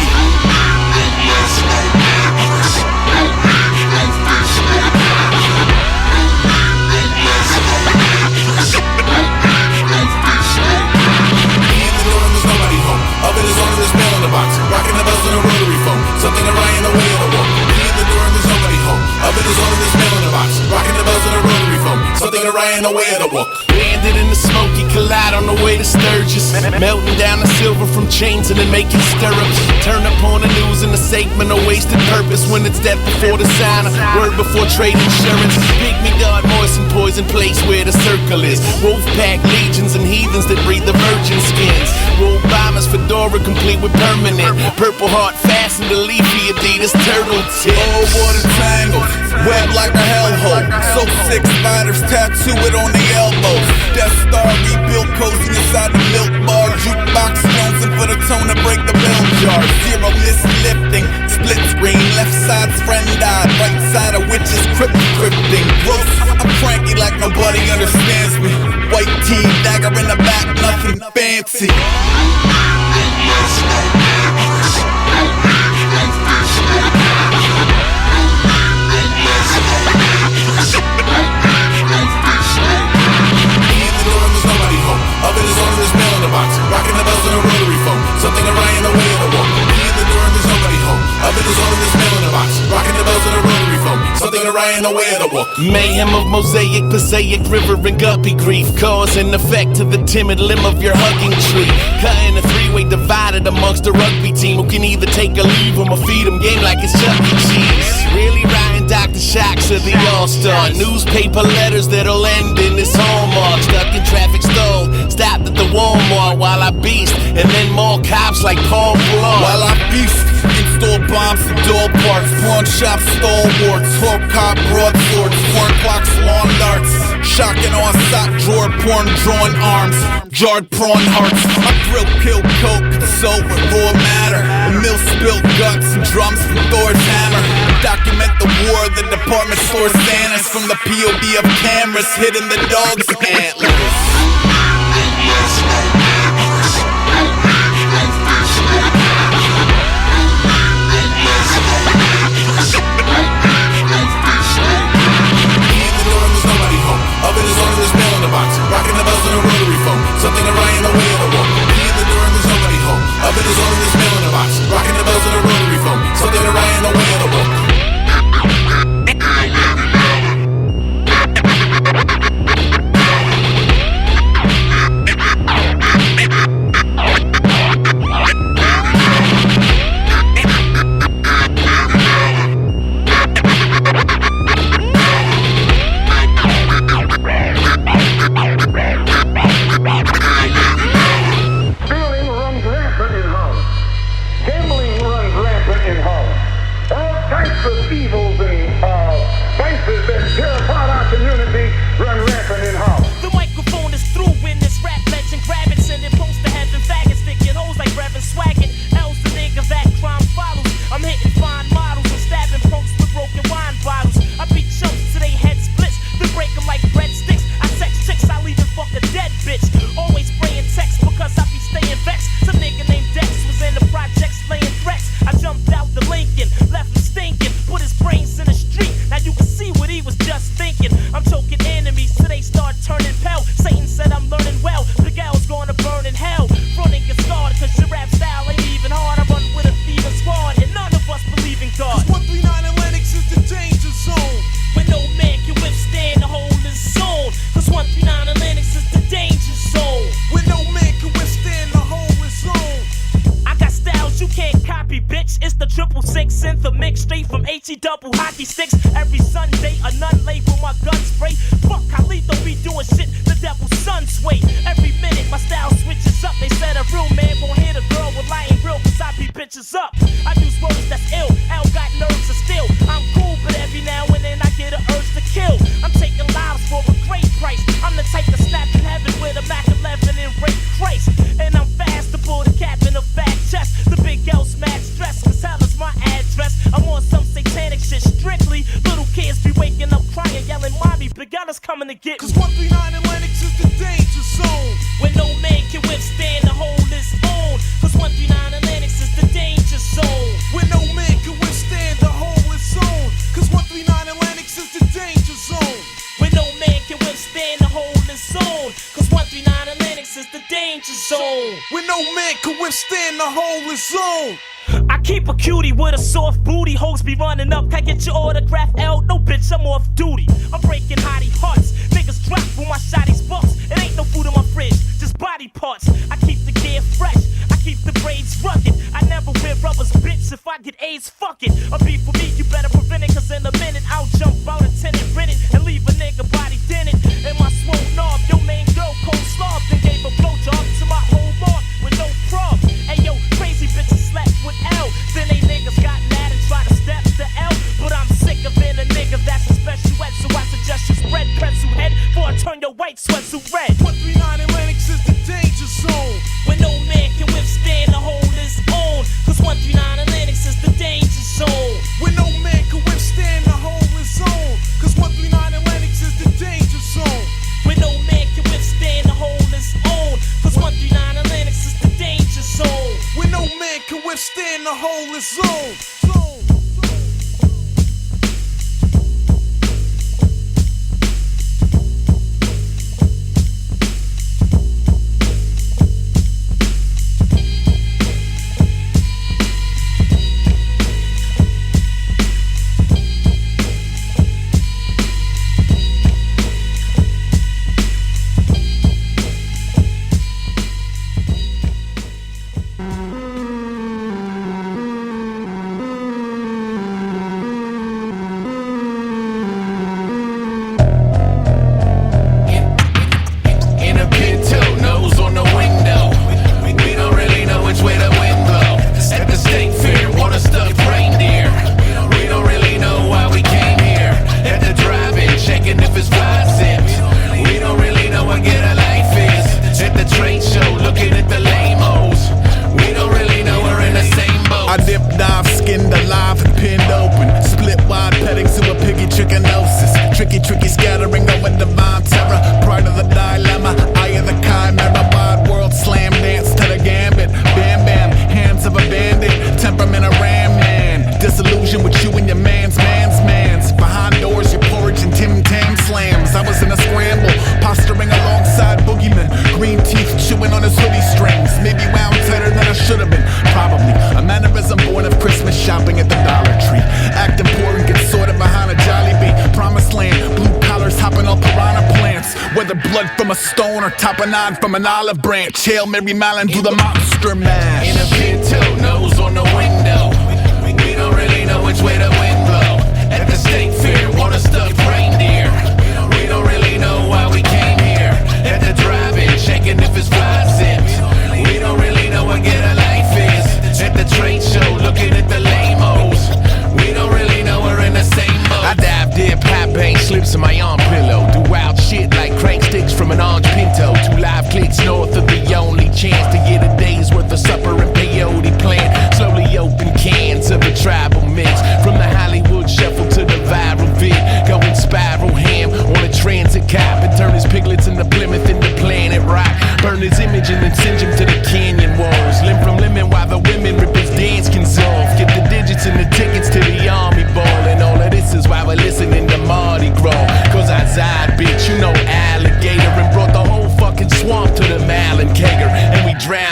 Oven is on this mail in the box, rocking the bells on a rotary phone. Something to Ryan away on the wall. Key in the door and there's nobody home. Oven is on this mail in the box, rocking the bells on a rotary phone. Something to Ryan away on the wall. Landed in the smoky collide on the way to Sturgis. Melting down the silver from chains and then making stirrups. Turn up on the news in the segment of wasted purpose. When it's death before the sign, word before trade insurance. Pygmy God, moist and poison place where the circle is. Wolfpack legions and heathens that breathe the virgin skins. Roll bombers, fedora complete with permanent. Purple heart fastened to leafy Adidas turtle tips. Oh, what a tangle, web like a hellhole. So 6 spiders tattoo it on the elbows. Death Star rebuilt cozy inside the milk bar. Jukebox jonesing for the tone to break the bell jar. Zero mislifting, split screen. Left side's friend died, right side of witches crypting. Gross, I'm cranky like nobody understands me. White tee, dagger in the back, nothing fancy. Oven is on this mail in the box, rocking the bells on a rotary phone. Something to Ryan away on the wall. Key in the door and there's nobody home. Oven is on this mail in the box, rocking the bells on a rotary phone. Something to Ryan away on the wall. Mayhem of mosaic, Passaic River and guppy grief. Cause and effect to the timid limb of your hugging tree. Cutting a 3-way divided amongst the rugby team who can either take or leave them or feed them game like it's Chuck E. Cheese. Really Ryan Dr. Shocks of the All-Star. Newspaper letters that'll end in this hallmark. Stuck in traffic stalled. Stopped at the Walmart while I beast, and then more cops like Paul Blart. While I beast, install bombs and door parts, pawn shop stalwarts, hawk cop broadswords, porn clocks, lawn darts, shocking on sock drawer, porn drawn arms, jarred prawn hearts. I drill, kill, coke, console with raw matter, the mill spilled guts and drums from Thor's hammer. Document the war, the department store Santas from the POV of cameras hitting the dog's antlers. Oven is on this mail in the box, rocking the bells on a rotary phone. Something to Ryan away on the wall. Key in the door and there's nobody home. Oven is on this mail in the box, rocking the bells on a rotary phone. Something to Ryan away on the wall. burning pell. Satan said I'm learning well. The gal's gonna burn in hell. Fronting gets started, cause your rap style ain't even hard. I run with a thieving squad, and none of us believe in God. 139 Atlantic is the danger zone. When no man can withstand the whole zone. Cause 139 Atlantic is the danger zone. When no man can withstand the whole zone. I got styles you can't copy, bitch. It's the 666 synth, a mix straight from HE double hockey sticks. Every Sunday, a nun label my gun spray. Fuck, how lethal be doing shit, the devil's son sway. Every minute, my style switches up. They said a real man won't hit a girl with I ain't real, cause I beat bitches up. I use words that's ill, L got nerves of steel. I'm cool, but every now and then I get an urge to kill. I'm taking lives for a great price. I'm the type to snap in heaven with a Mac 11 and rape Christ. And I'm fast to pull the cap in a fat chest. The big L smash stress, cause hell is my address. I'm on some satanic shit strictly. Little kids be waking up crying, yelling, Mommy, Big L is coming to get me. Cause 139 Atlantic is the danger zone. When no man can withstand the whole his own. Cause 139 Atlantic is the danger zone. When no man can withstand the whole zone. Cause 139 Atlantic is the danger zone. When no man can withstand the whole zone. Cause 139 Atlantic is the danger zone. When no man can withstand the whole zone. I keep a cutie with a soft booty. Hoes be running up, can I get your autograph? L? No bitch, I'm off duty. I'm breaking hottie hearts. Niggas drop when my shotties bucks. It ain't no food in my fridge, just body parts. I keep the gear fresh, I keep the braids rugged. I never wear rubbers, bitch. If I get AIDS, fuck it. A beef for me, you better prevent it. Cause in a minute, I'll jump out a tenant rented and leave a nigga body dented. And my swole knob, your main girl cold slob. Then gave a blowjob to my whole mark with no prob. Hey yo, crazy bitches slept with L. Then they niggas got mad and tried to step to L. But I'm sick of being a nigga that's a special ed. So I suggest you spread pretzel head before I turn your white sweatsuit red. 139 Atlantic is the danger zone. When no man can withstand the whole his own. Cause 139 Atlantic is the danger zone. When no man can withstand the whole zone. Cause 139 Atlantic is the danger zone. When no man can withstand the whole his own. Cause 139 Atlantic is the danger zone. When no man can withstand the whole zone. Tricky scattering over divine terror. Pride of the dilemma, eye of the chimera. Wide world slam dance to the gambit. Bam bam, hands of a bandit. Temperament of ram man. Disillusion with you and your man's. Behind doors, your porridge and Tim Tam slams. I was in a scramble, posturing alongside boogeymen. Green teeth chewing on his hoodie strings. Maybe wound tighter than I should have been. Probably a mannerism born of Christmas shopping at the Dollar Tree. Acting poor and get sorted behind a jolly bee. Promised land, blue collars hopping off piranha plants. Whether blood from a stone or top of nine from an olive branch. Hail Mary Mallon, do the monster mash. In a pinto, nose on the window. We don't really know which way the wind blow. At the state fair, water stuffed reindeer. We don't really know why we came here. At the drive-in, checking if it's fly zips. We don't really know what get a life is. At the trade show, looking at the lame-os. We don't really know we're in the same boat. I dive dip, high bank slips in my arm pillow. Do wild shit like crank sticks from an orange pinto. 2 live clicks north of the only chance to get a day's worth of supper and peyote plant. Slowly open cans of a tribal mix. From the Hollywood shuffle to the viral vid. Going spiral ham on a transit cop. And turn his piglets into Plymouth into Planet Rock. Burn his image and then send him to the canyon walls. Limb from lemon while the women rip his dance off. Get the digits and the tickets to the army ball. And all of this is why we're listening to Mardi Gras. Cause I bitch, you know alligator and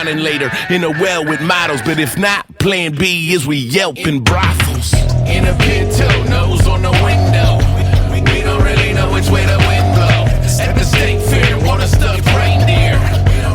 smiling later in a well with models. But if not, plan B is we Yelp in brothels. In a Pinto, nose on the window. We don't really know which way the wind blow. At the state fair, water stuffed reindeer.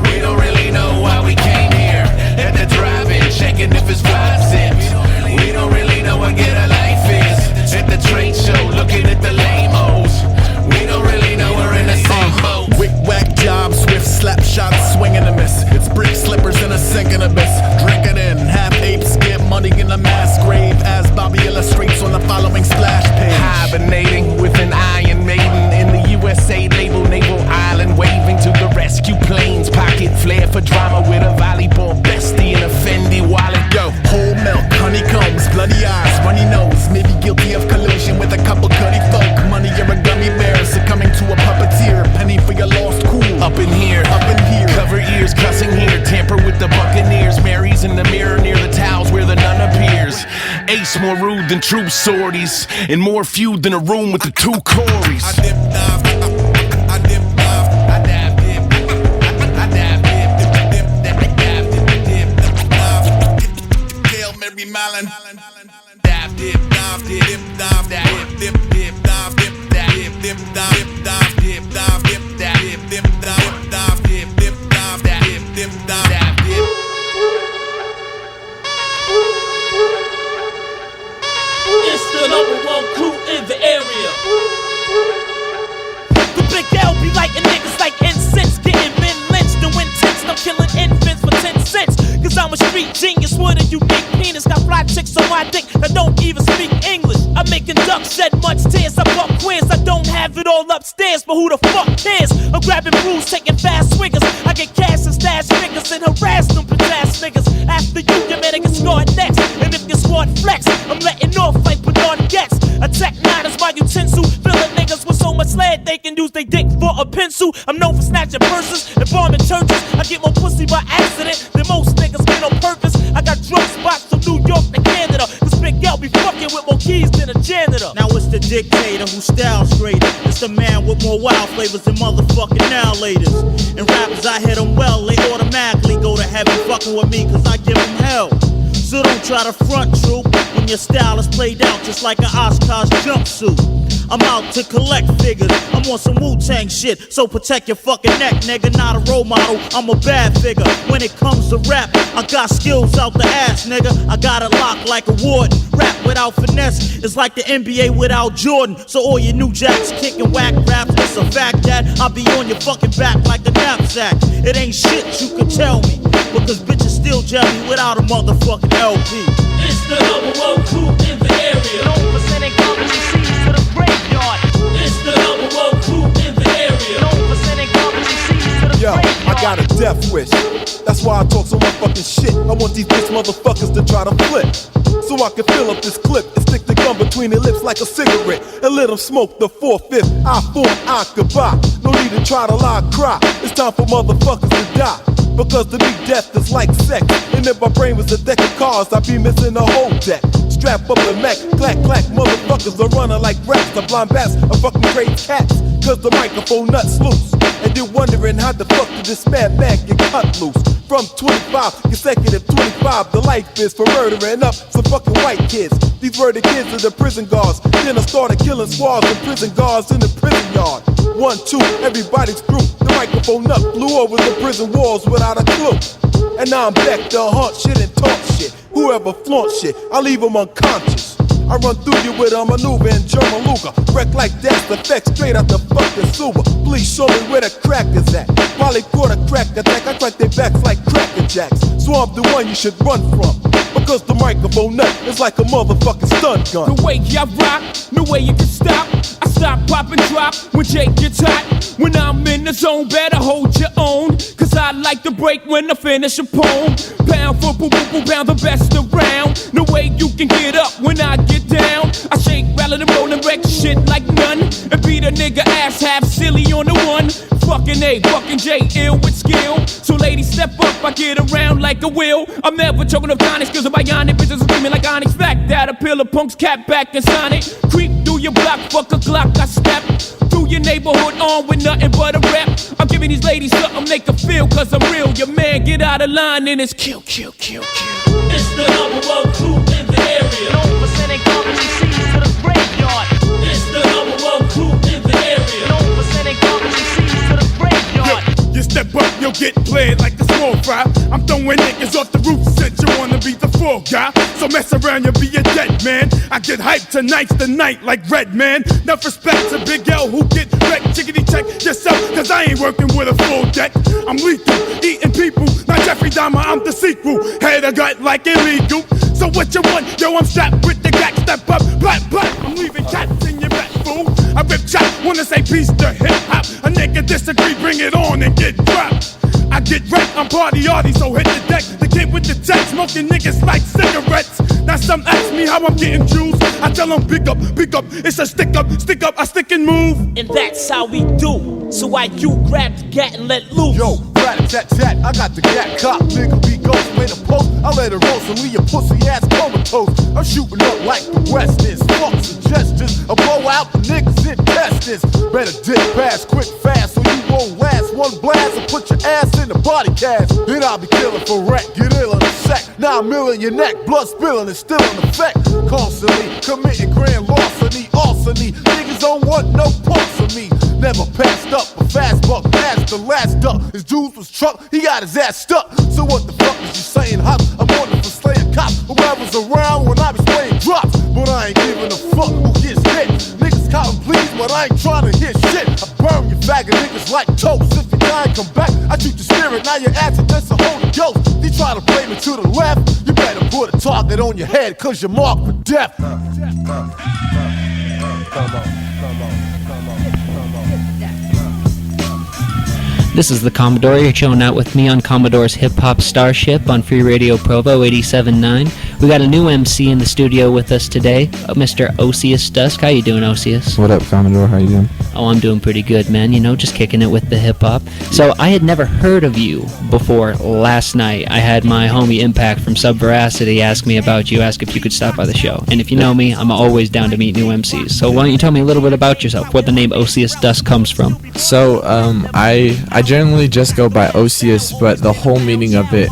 We don't really know why we came here. At the drive-in, checking if it's 5 cents. We don't really know what get a life is. At the trade show, looking at the lame-os. We don't really know we're in the same boat. Wick-wack job, swift slap shot, swing and a miss. It's brick slippers in a sinking abyss. Drink it in, half apes get money in a mass grave, as Bobby illustrates on the following splash page. Hibernating with an Iron Maiden in the USA label, naval island, waving to the rescue planes. Pocket flare for drama with a volleyball bestie and a Fendi wallet. Yo, whole milk, honeycombs, bloody eyes, runny nose, maybe guilty of collusion with a couple cutty folk. Money, you're a gummy bear, succumbing to a puppeteer. Penny for your lost cool. Up in here, cover ears, cussing here. Tamper with the Buccaneers. Mary's in the mirror near the towels where the nun appears. Ace more rude than true sorties, and more feud than a room with the 2 Corys. I dip dive, I dip dive, I dab dip, I dab dip, Hail Mary Malin. dab dip, Dive, dip, dive, dip, dip, dip, dive, dip, dip, dip, dive, dive, dip, dive, dip, dip, dip, dive, dive, dip, dip, dive, dip, dip, dive. dab dip. It's the #1 crew in the area. The Big L be lighting niggas like incense, getting men lynched and when tensed. I'm killing infants for 10 cents. Cause I'm a street genius with a unique penis. Got fly chicks on my dick that don't even speak English. I'm making ducks shed much tears. I fuck queers. I don't have it all upstairs, but who the fuck cares? I'm grabbing brews, taking fast swingers. I get cash and stash fingers and harass them ass niggas. After you better get scored next. And if your squad flex, I'm letting off like Bernard gets. Attack 9 is my utensil. Filling niggas with so much lead they can use they dick for a pencil. I'm known for snatching purses and bombing churches. I get more pussy by accident than most niggas get on purpose. I got drug spots from New York to Canada. This Big L be fucking with more keys than a janitor. Now it's the dictator who styles greater. It's the man with more wild flavors than motherfucking now laters. And rappers, I hit them well, they automatically go to heaven fucking with me cause I give them hell. So don't try to front, troop, when your style is played out just like an Oshkosh jumpsuit. I'm out to collect figures, I'm on some Wu-Tang shit, so protect your fucking neck, nigga. Not a role model, I'm a bad figure. When it comes to rap, I got skills out the ass, nigga. I got it locked like a warden. Rap without finesse is like the NBA without Jordan. So all your new jacks kicking whack raps, it's a fact that I'll be on your fucking back like a knapsack. It ain't shit you can tell me, because bitches still gel me without a motherfucking LP. It's the #1 crew in the area. No percent company sees to the graveyard. It's the #1 crew in the area. No percent company sees to the Yo, graveyard. I got a death wish. That's why I talk so much fucking shit. I want these bitch motherfuckers to try to flip, so I can fill up this clip and stick the gun between their lips like a cigarette and let them smoke the 4/5. I form I could buy. No need to try to lie, cry. It's time for motherfuckers to die. Because to me death is like sex. And if my brain was a deck of cards, I'd be missing a whole deck. Strap up the Mac, clack, clack, motherfuckers are running like rats. The blind bats are fucking great cats. Cause the microphone nuts loose. And you're wondering how the fuck did this mad man get cut loose? From 25, consecutive 25, the life is for murdering up some fucking white kids. These were the kids of the prison guards. Then I started killing squads and prison guards in the prison yard. 1, 2, everybody's through. The microphone nut flew over the prison walls without a clue. And now I'm back to haunt shit and talk shit. Whoever flaunt shit, I leave them unconscious. I run through you with a maneuver in German Luger. Wreck like that's the effect straight out the fucking sewer. Please show me where the crack is at. Probably caught a crack attack. I crack their backs like cracker jacks. So I'm the one you should run from. Because the microphone nut is like a motherfucking stun gun. The way I rock, no way you can stop. I stop, pop, and drop when Jake gets hot. When I'm in the zone, better hold your own. Cause I like to break when I finish a poem. Pound for boom, boom, boom, pound the best around. No way you can get up when I get down. I shake, rattle, and roll and wreck shit like none. And beat a nigga ass half silly on the one. Fucking A, fucking J, ill with skill. So ladies, step up, I get around like a wheel. I'm never choking up tonics cause of bionic bitches screaming like Onyx. Fact that a pillar punks cap back and sign it. Creep through your block, fuck a Glock, I step through your neighborhood on with nothing but a rap. I'm giving these ladies something they can feel, cause I'm real. Your man get out of line and it's kill, kill, kill, kill. It's the number one crew in the area. Known for sending company seeds to the graveyard. It's the number one crew in the area. Known for sending company seeds to the graveyard. You step up, you'll get played like a small fry. I'm throwing niggas off the roof since you wanna be the fall guy. So mess around, you'll be a dead man. I get hyped, tonight's the night like Red Man. Enough respect to Big L who get wrecked. Chickity check yourself, cause I ain't working with a full deck. I'm lethal, eating people, not Jeffrey Dahmer, I'm the sequel. Head a gut like illegal. So what you want? Yo, I'm strapped with the gat, step up, black, black. I'm leaving cats in your back, fool. I rip chat, wanna say peace to hip hop. A nigga disagree, bring it on and get dropped. I get wrecked, I'm party arty, so hit the deck. The kid with the tech, smoking niggas like cigarettes. Now some ask me how I'm getting jewels. I tell them big up, it's a stick up, I stick and move. And that's how we do. So why you grab the gat and let loose? Yo, rat-a-tat-tat, I got the gat cop. Nigga be ghost, made a post. I let it roast and leave your pussy ass comatose. I'm shooting up like the West is. Fuck suggestions, I blow out the niggas in testers. Better dip fast, quick, fast, so you won't last. One blast and put your ass in the body cast. Then I'll be killing for wreck, get ill in a sec. 9 mil in your neck, blood spilling is still in effect. Constantly committing grand larceny, arsony. Niggas don't want no parts of me. Never passed up a fast buck, past the last duck. His dudes was truck, he got his ass stuck. So what the fuck is you saying, hop? I'm on it for slaying cops. Whoever's around when I be spraying drops. But I ain't giving a fuck who gets hit. Niggas counting please, but I ain't trying to hit shit. I burn you faggot niggas like toast. If you die and come back, I treat the spirit, now your ass against the Holy Ghost. They try to blame it to the left, you better put a target on your head, cause you're marked for death. Come on. This is the Commodore. You're chilling out with me on Commodore's Hip Hop Starship on Free Radio Provo 87.9. We got a new MC in the studio with us today, Mr. Osius Dusk. How you doing, Osius? What up, Commodore? How you doing? Oh, I'm doing pretty good, man. You know, just kicking it with the hip-hop. So, I had never heard of you before last night. I had my homie Impact from Subveracity ask me about you, ask if you could stop by the show. And if you know me, I'm always down to meet new MCs. So, why don't you tell me a little bit about yourself, where the name Osius Dusk comes from? So, I generally just go by Osius, but the whole meaning of it,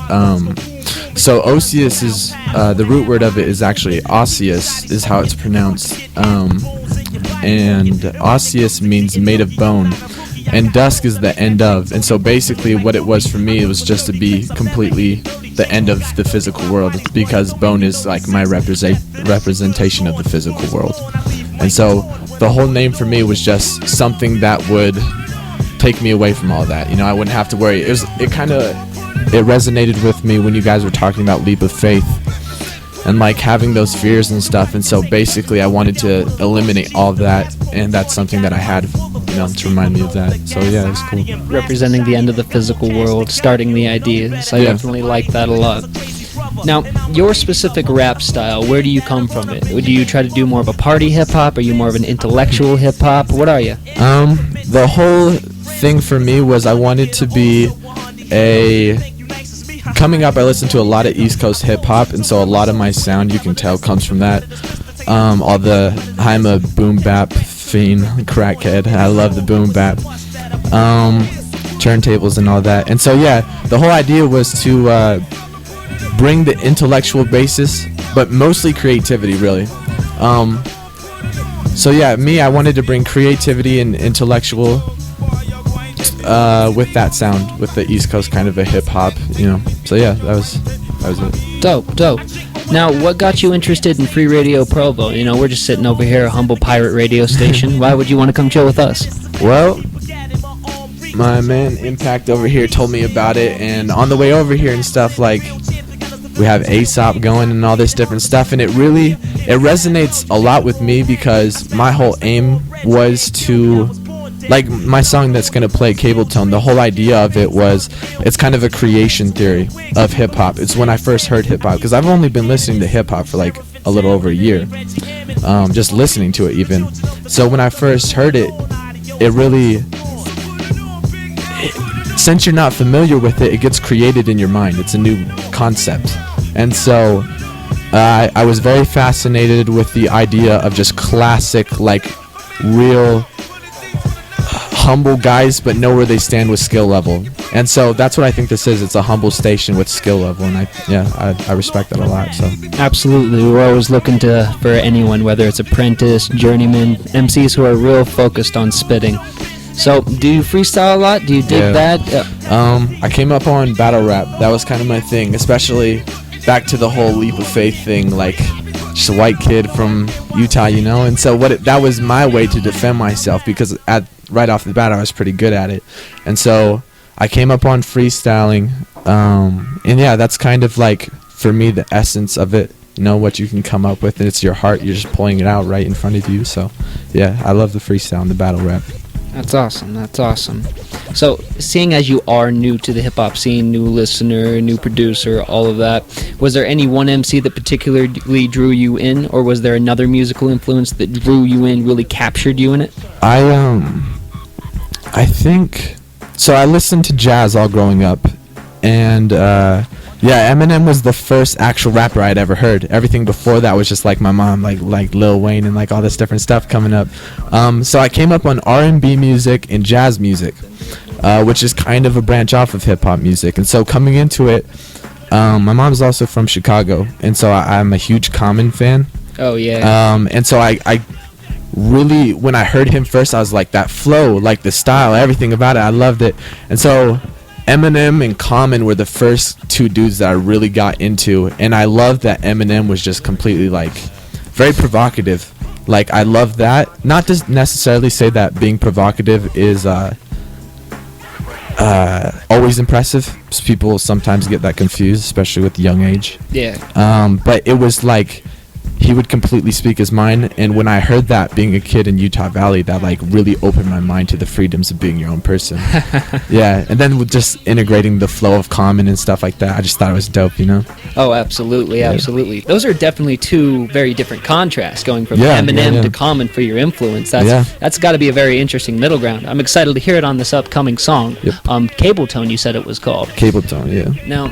so Osius is, the root word of it is actually osseous, is how it's pronounced, and osseous means made of bone, and dusk is the end of, and so basically what it was for me, it was just to be completely the end of the physical world, because bone is like my representation of the physical world, and so the whole name for me was just something that would take me away from all that. You know, I wouldn't have to worry. It resonated with me when you guys were talking about leap of faith and like having those fears and stuff. And so basically I wanted to eliminate all of that, and that's something that I had, you know, to remind me of that. So yeah, it's cool. Representing the end of the physical world, starting the ideas. I definitely like that a lot. Now, your specific rap style, where do you come from it? Do you try to do more of a party hip-hop? Are you more of an intellectual hip-hop? What are you? The whole thing for me was I wanted to be coming up, I listened to a lot of East Coast hip-hop, and so a lot of my sound, you can tell, comes from that. I'm a boom bap fiend, crackhead. I love the boom bap. Turntables and all that. And so yeah, the whole idea was to bring the intellectual basis, but mostly creativity, really. So yeah, I wanted to bring creativity and intellectual with that sound, with the East Coast kind of a hip hop, you know. So yeah, that was it. Dope. Now, what got you interested in Free Radio Provo? You know, we're just sitting over here, a humble pirate radio station. Why would you want to come chill with us? Well, my man Impact over here told me about it, and on the way over here and stuff, like, we have ASAP going and all this different stuff, and it resonates a lot with me, because my whole aim was to, like, my song that's going to play, Cable Tone, the whole idea of it was, it's kind of a creation theory of hip-hop. It's when I first heard hip-hop, because I've only been listening to hip-hop for like a little over a year, just listening to it even. So when I first heard it, it really, since you're not familiar with it, it gets created in your mind. It's a new concept. And so I was very fascinated with the idea of just classic, like, real humble guys, but know where they stand with skill level. And so that's what I think this is. It's a humble station with skill level, and I respect that a lot. So absolutely, we're always looking for anyone, whether it's apprentice, journeyman, MCs who are real focused on spitting. So, do you freestyle a lot? Do you dig that? I came up on battle rap. That was kind of my thing, especially back to the whole leap of faith thing, like just a white kid from Utah, you know. And so that was my way to defend myself, because right off the bat I was pretty good at it. And so I came up on freestyling, and yeah, that's kind of like, for me, the essence of it. You know, what you can come up with, and it's your heart. You're just pulling it out right in front of you. So yeah, I love the freestyle and the battle rap. That's awesome. That's awesome. So, seeing as you are new to the hip-hop scene, new listener, new producer, all of that, was there any one MC that particularly drew you in, or was there another musical influence that drew you in, really captured you in it? I think so. I listened to jazz all growing up, and yeah, Eminem was the first actual rapper I'd ever heard. Everything before that was just like my mom, like Lil Wayne and like all this different stuff coming up. So I came up on R&B music and jazz music, which is kind of a branch off of hip hop music. And so coming into it, my mom's also from Chicago, and so I'm a huge Common fan. Oh yeah. And so I really, when I heard him first, I was like, that flow, like the style, everything about it, I loved it. And so Eminem and Common were the first two dudes that I really got into, and I loved that Eminem was just completely like very provocative. Like, I love that. Not to necessarily say that being provocative is always impressive. People sometimes get that confused, especially with the young age. Yeah. But it was like he would completely speak his mind, and when I heard that, being a kid in Utah Valley, that like really opened my mind to the freedoms of being your own person. Yeah, and then with just integrating the flow of Common and stuff like that, I just thought it was dope, you know? Oh, absolutely, absolutely. Those are definitely two very different contrasts, going from Eminem to Common for your influence. That's got to be a very interesting middle ground. I'm excited to hear it on this upcoming song. Yep. Cable Tone, you said it was called. Cable Tone, yeah. Now,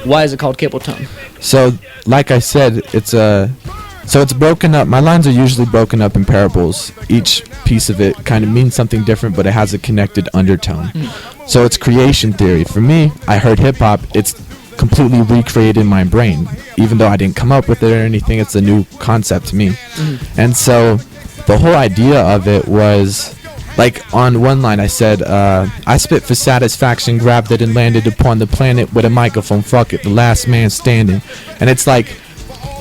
why is it called Cable Tone? So, like I said, it's broken up. My lines are usually broken up in parables. Each piece of it kind of means something different, but it has a connected undertone. So it's creation theory. For me, I heard hip-hop, it's completely recreated in my brain. Even though I didn't come up with it or anything, it's a new concept to me. And so the whole idea of it was, like, on one line I said, I spit for satisfaction, grabbed it and landed upon the planet with a microphone, fuck it, the last man standing. And it's like,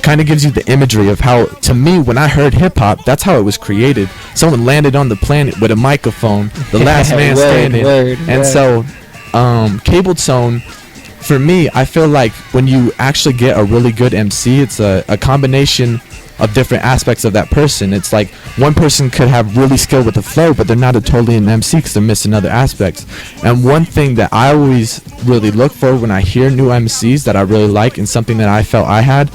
kind of gives you the imagery of how, to me, when I heard hip-hop, that's how it was created. Someone landed on the planet with a microphone, the last man standing. And so, Cable Tone, for me, I feel like when you actually get a really good MC, it's a combination of different aspects of that person. It's like one person could have really skill with the flow, but they're not totally an MC because they're missing other aspects. And one thing that I always really look for when I hear new MCs that I really like, and something that I felt I had,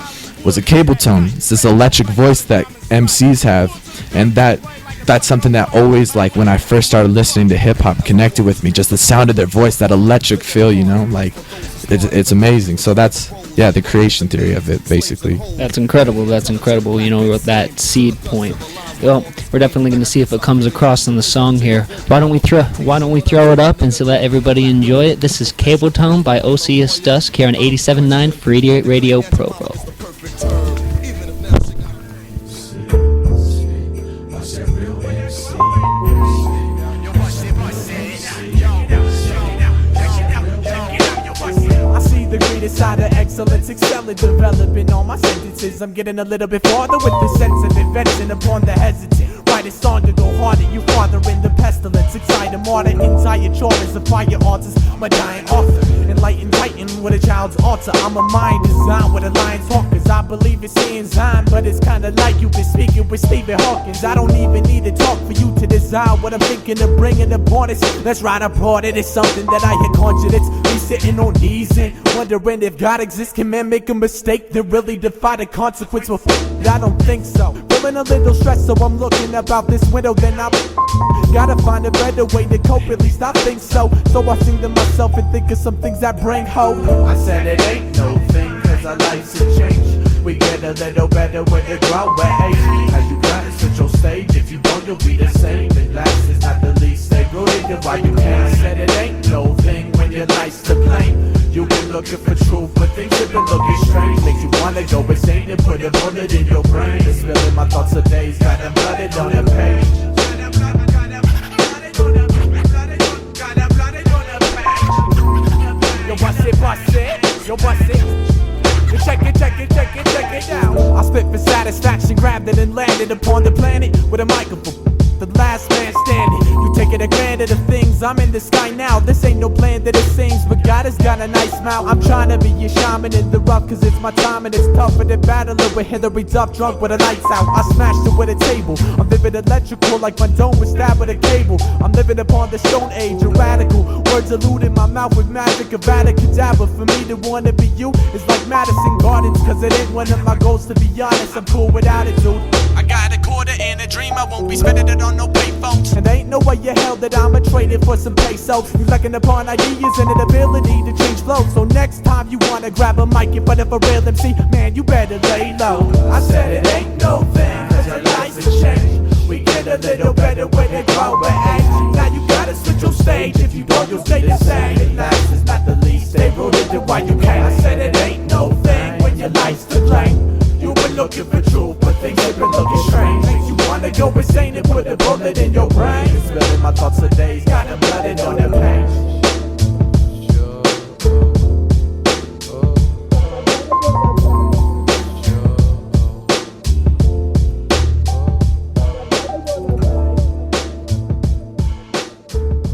was a cable tone. It's this electric voice that MCs have, and that's something that always, like, when I first started listening to hip hop, connected with me. Just the sound of their voice, that electric feel, you know, like it's amazing. So that's the creation theory of it, basically. That's incredible. That's incredible. You know, with that seed point. Well, we're definitely going to see if it comes across in the song here. Why don't we throw it up and so let everybody enjoy it? This is Cable Tone by OCS Dusk here on 87.9 Free Radio Provo. Side of excellence, excelling, developing all my sentences. I'm getting a little bit farther with the sense of invention upon the hesitant. Write a song to go harder, you father in the pestilence. Excited martyr, entire chorus of fire artists. My dying author, enlightened titan with a child's altar. I'm a mind designed with a lion's hawk, cause I believe it's enzyme. But it's kinda like you've been speaking with Stephen Hawkins. I don't even need to talk for you to desire what I'm thinking of bringing upon us. Let's ride abroad, it is something that I had conjured. It's me sitting on knees and wondering if God exists. Can man make a mistake that really defy the consequence? Well, I don't think so. Feeling a little stressed, so I'm looking about this window. Then I gotta find a better way to cope, at least I think so. So I sing to myself and think of some things that bring hope. I said it ain't no thing, cause our lives have changed. We get a little better when you grow at age. As you got such your stage, if you want you'll be the same. And last is not the least. Stay rooted in why you can't. I said it ain't no thing when you're nice to blame. You've been looking for truth, but things have been looking strange. Makes you wanna go insane and put a bullet in your brain. It's filling my thoughts of days, got them blooded on the page. Yo, bust it, yo, bust it. Check it out. I spit for satisfaction, grabbed it and landed upon the planet with a microphone. The last man standing. You take it a granted of things. I'm in the sky now. This ain't no plan that it sings, but God has got a nice smile. I'm trying to be your shaman in the rough, cause it's my time and it's tougher than battling with Hillary Duff, drunk with the lights out. I smashed it with a table. I'm vivid electrical like my dome was stabbed with a cable. I'm living upon the stone age, a radical. Words eluding my mouth with magic, a Cadabra. For me to wanna be you is like Madison Gardens, cause it ain't one of my goals to be honest. I'm cool without it, dude. I got a quarter and a dream, I won't be spending it on no payphones. And there ain't no way you hell that I'ma trade it for some pesos. You lacking upon ideas and an ability to change flows. So next time you wanna grab a mic in front of a real MC, man, you better lay low. I said it ain't no thing, cause your lives have changed. We get a little better when it grow and age. Now you gotta switch your stage, if you don't you'll stay the same. And last is not the least, stay rooted in why you can't. I said it ain't no thing when your life's to blame. You been looking for truth, but things have been looking strange. Makes you wanna go insane and put a bullet in your brain. It's filling my thoughts of days, got them blooded on the page.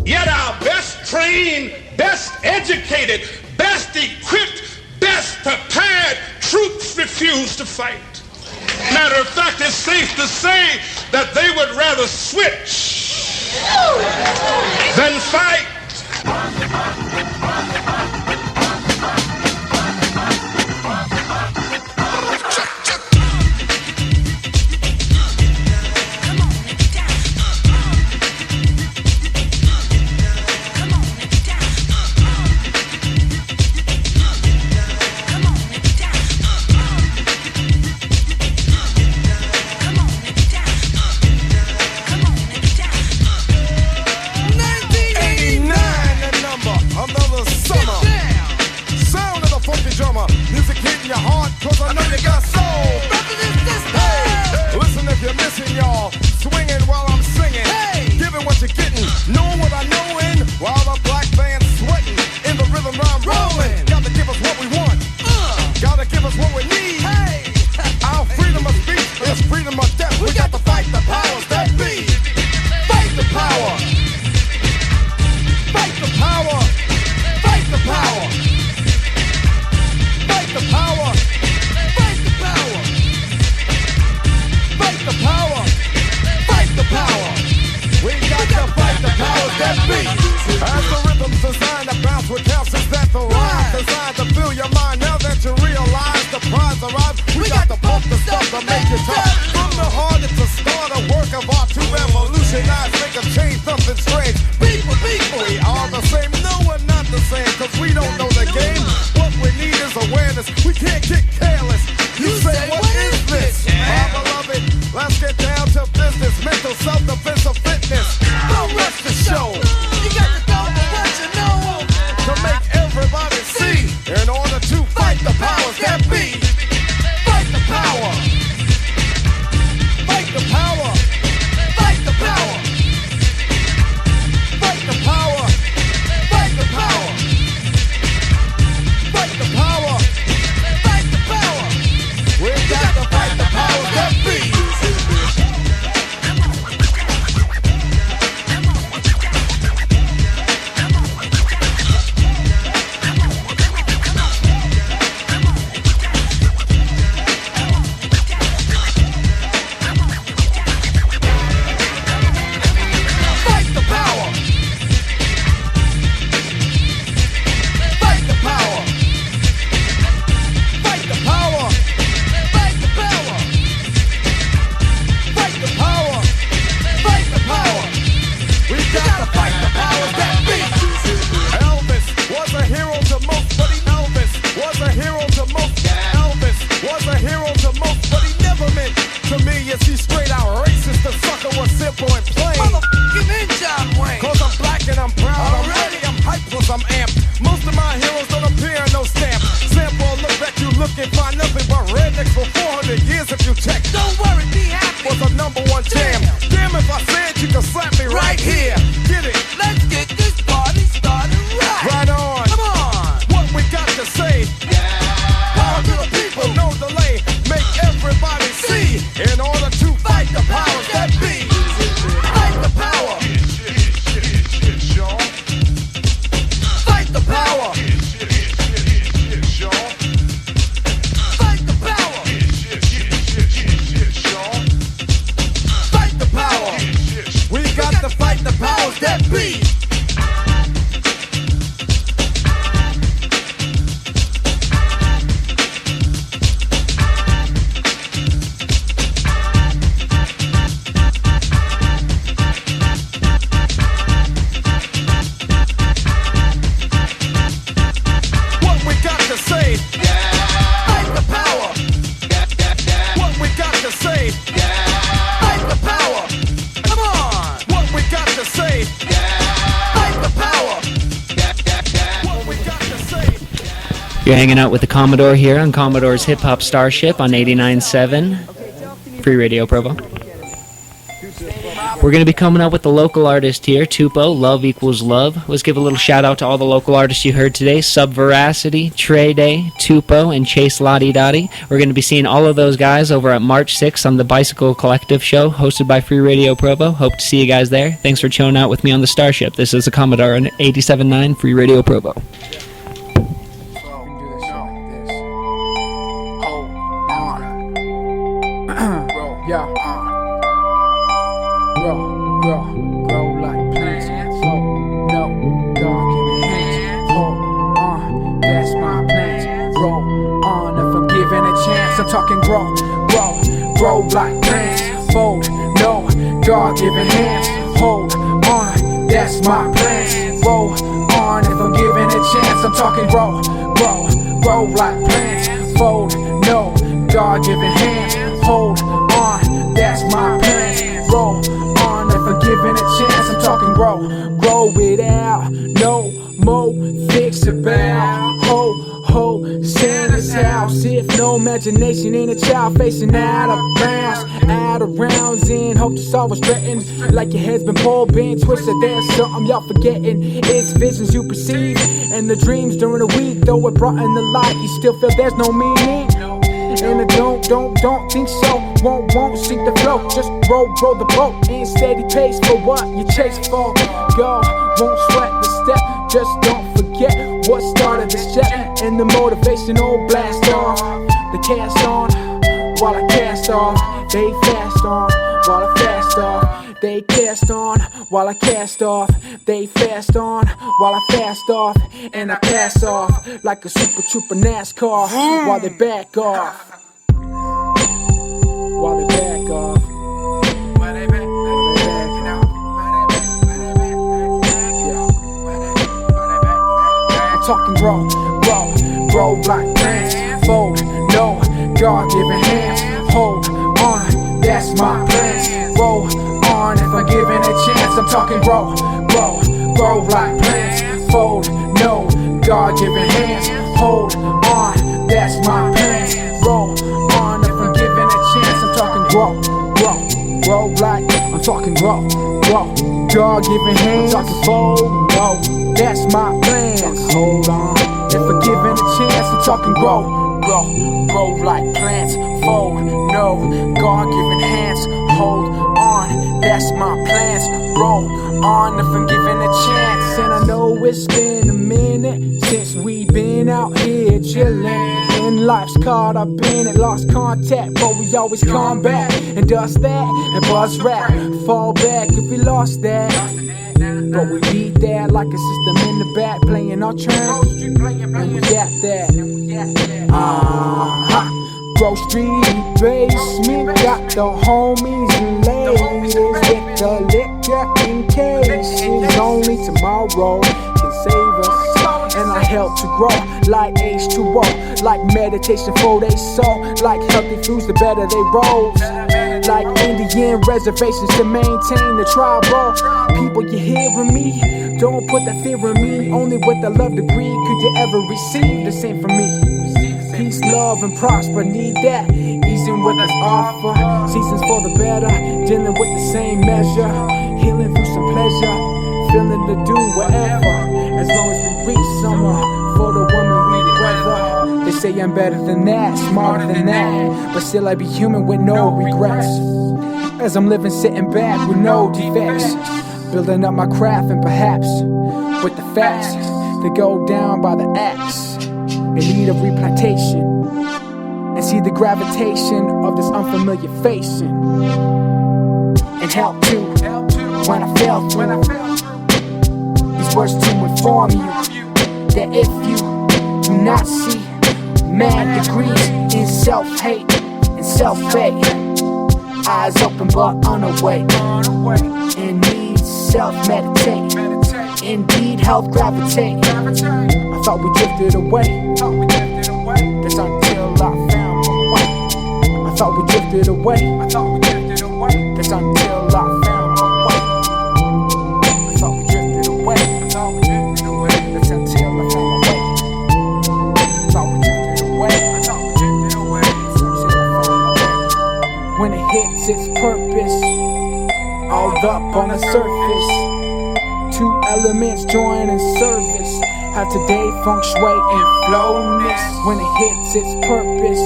Yet our best trained, best educated, best equipped, best prepared troops refuse to fight. Matter of fact, it's safe to say that they would rather switch than fight. you check. Don't worry, be happy. Was a #1 jam. Damn if I said you can slap me right here. Get it? Let's get this party started right. Right on. Come on. What we got to say? Power to the people, no delay. Make everybody see. In order to fight the powers that be. Fight the power. Fight the power. Fight the power. Fight the power. We got to fight the powers that be. You're hanging out with the Commodore here on Commodore's Hip Hop Starship on 89.7 Free Radio Provo. We're going to be coming up with the local artist here, Tupo, Love Equals Love. Let's give a little shout out to all the local artists you heard today, Subveracity, Trey Day, Tupo, and Chase Lottie Dottie. We're going to be seeing all of those guys over at March 6th on the Bicycle Collective show, hosted by Free Radio Provo. Hope to see you guys there. Thanks for chilling out with me on the Starship. This is the Commodore on 87.9 Free Radio Provo. Yeah, grow like plants. Oh, no, God, give me hands. Oh, that's my plans. Grow on if I'm given a chance. I'm talking grow like plants. Fold, no, God, given hands. Hold on, that's my plans. Roll on if I'm given a chance. I'm talking grow like plants. Fold, no, God, given hands. Hold on, that's my plan. Roll on if I'm given a chance. I'm talking grow without no more fix about. Ho, Santa's house. If no imagination ain't a child facing out of bounds, out of rounds in hope to solve what's threatened. Like your head's been pulled, been twisted. There's something y'all forgetting. It's visions you perceive and the dreams during the week. Though it brought in the light, you still feel there's no meaning. And I don't think so. Won't sink the flow. Just roll the boat in steady pace for what you chase for. Go, won't sweat the step. Just don't forget what started the step. And the motivational blast off. The cast on while I cast off. They fast on while I fast off. They cast on while I cast off. They fast on while I fast off. And I pass off like a super trooper NASCAR while they back off. While they back off. I'm talking grow like plants. Fold, no, God-given hands. Hold on, that's my plans. Roll on if I'm given a chance. I'm talking grow like plants. Fold, no, God-given hands. Hold on, that's my plans. Roll on if I'm given a chance. I'm talking grow like. I'm talking grow. God-given hands. I'm talking fold, no, that's my plans. Hold on if I'm given a chance. I'm talking grow like plants. Fold, no, God-given hands. Hold on, that's my plans. Roll on if I'm given a chance. And I know it's been a minute since we been out here chillin'. And life's caught up in it, lost contact, but we always come back and dust that and buzz rap. Fall back if we lost that, but we beat that like a system in the back, playing our track, and we got that. Grove Street basement, got the homies and ladies with the liquor in cases. Only tomorrow can save us. And I help to grow like H2O, like meditation for they soul, like healthy foods the better they roll, like Indian reservations to maintain the tribal people. You hearing me? Don't put that fear in me. Only with the love degree could you ever receive the same from me. Peace, love, and prosper, need that. Easing with this offer, seasons for the better, dealing with the same measure, healing through some pleasure, feeling to do whatever, as long as we reach summer, for the woman we weather. They say I'm better than that, smarter than that, but still I be human with no regrets, as I'm living sitting back with no defects, building up my craft and perhaps with the facts that go down by the axe, in need of replantation, and see the gravitation of this unfamiliar facing, and help too when I fail through. These words to inform you that if you do not see mad degrees in self-hate and self-fate, eyes open but unawake, and need self-meditate, indeed help gravitate. I thought we drifted away, that's until I found my way. I thought we drifted away, that's until I found my way. I thought we drifted away, that's until I found my way. I thought we drifted away, that's until I found my way. When it hits its purpose, all up on the surface, two elements join in service, have today feng shui and flowness. When it hits its purpose,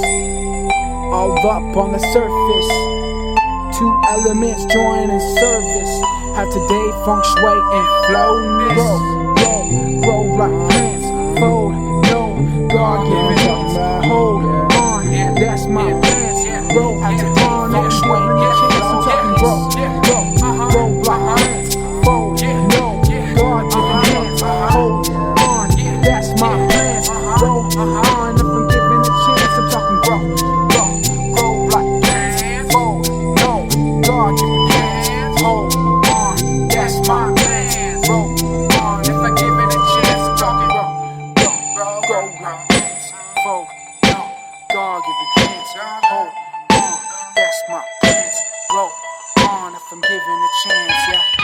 all up on the surface, two elements join in service, have today feng shui and flowness. Grow like plants, fold, no, God given up, hold on, that's my plans. Grow, have to on feng shui, I'm talking grow like plants, fold, no, God given hands, hold on, that's my plans. Grow on, if I'm given a chance, I'm talking grow like plants, fold, no, God given hands, hold on, that's my plans. Grow on, if I'm given a chance, I'm talking grow like plants, fold, no, God given hands, hold on, that's my plans. Grow on, if I'm given a chance, yeah.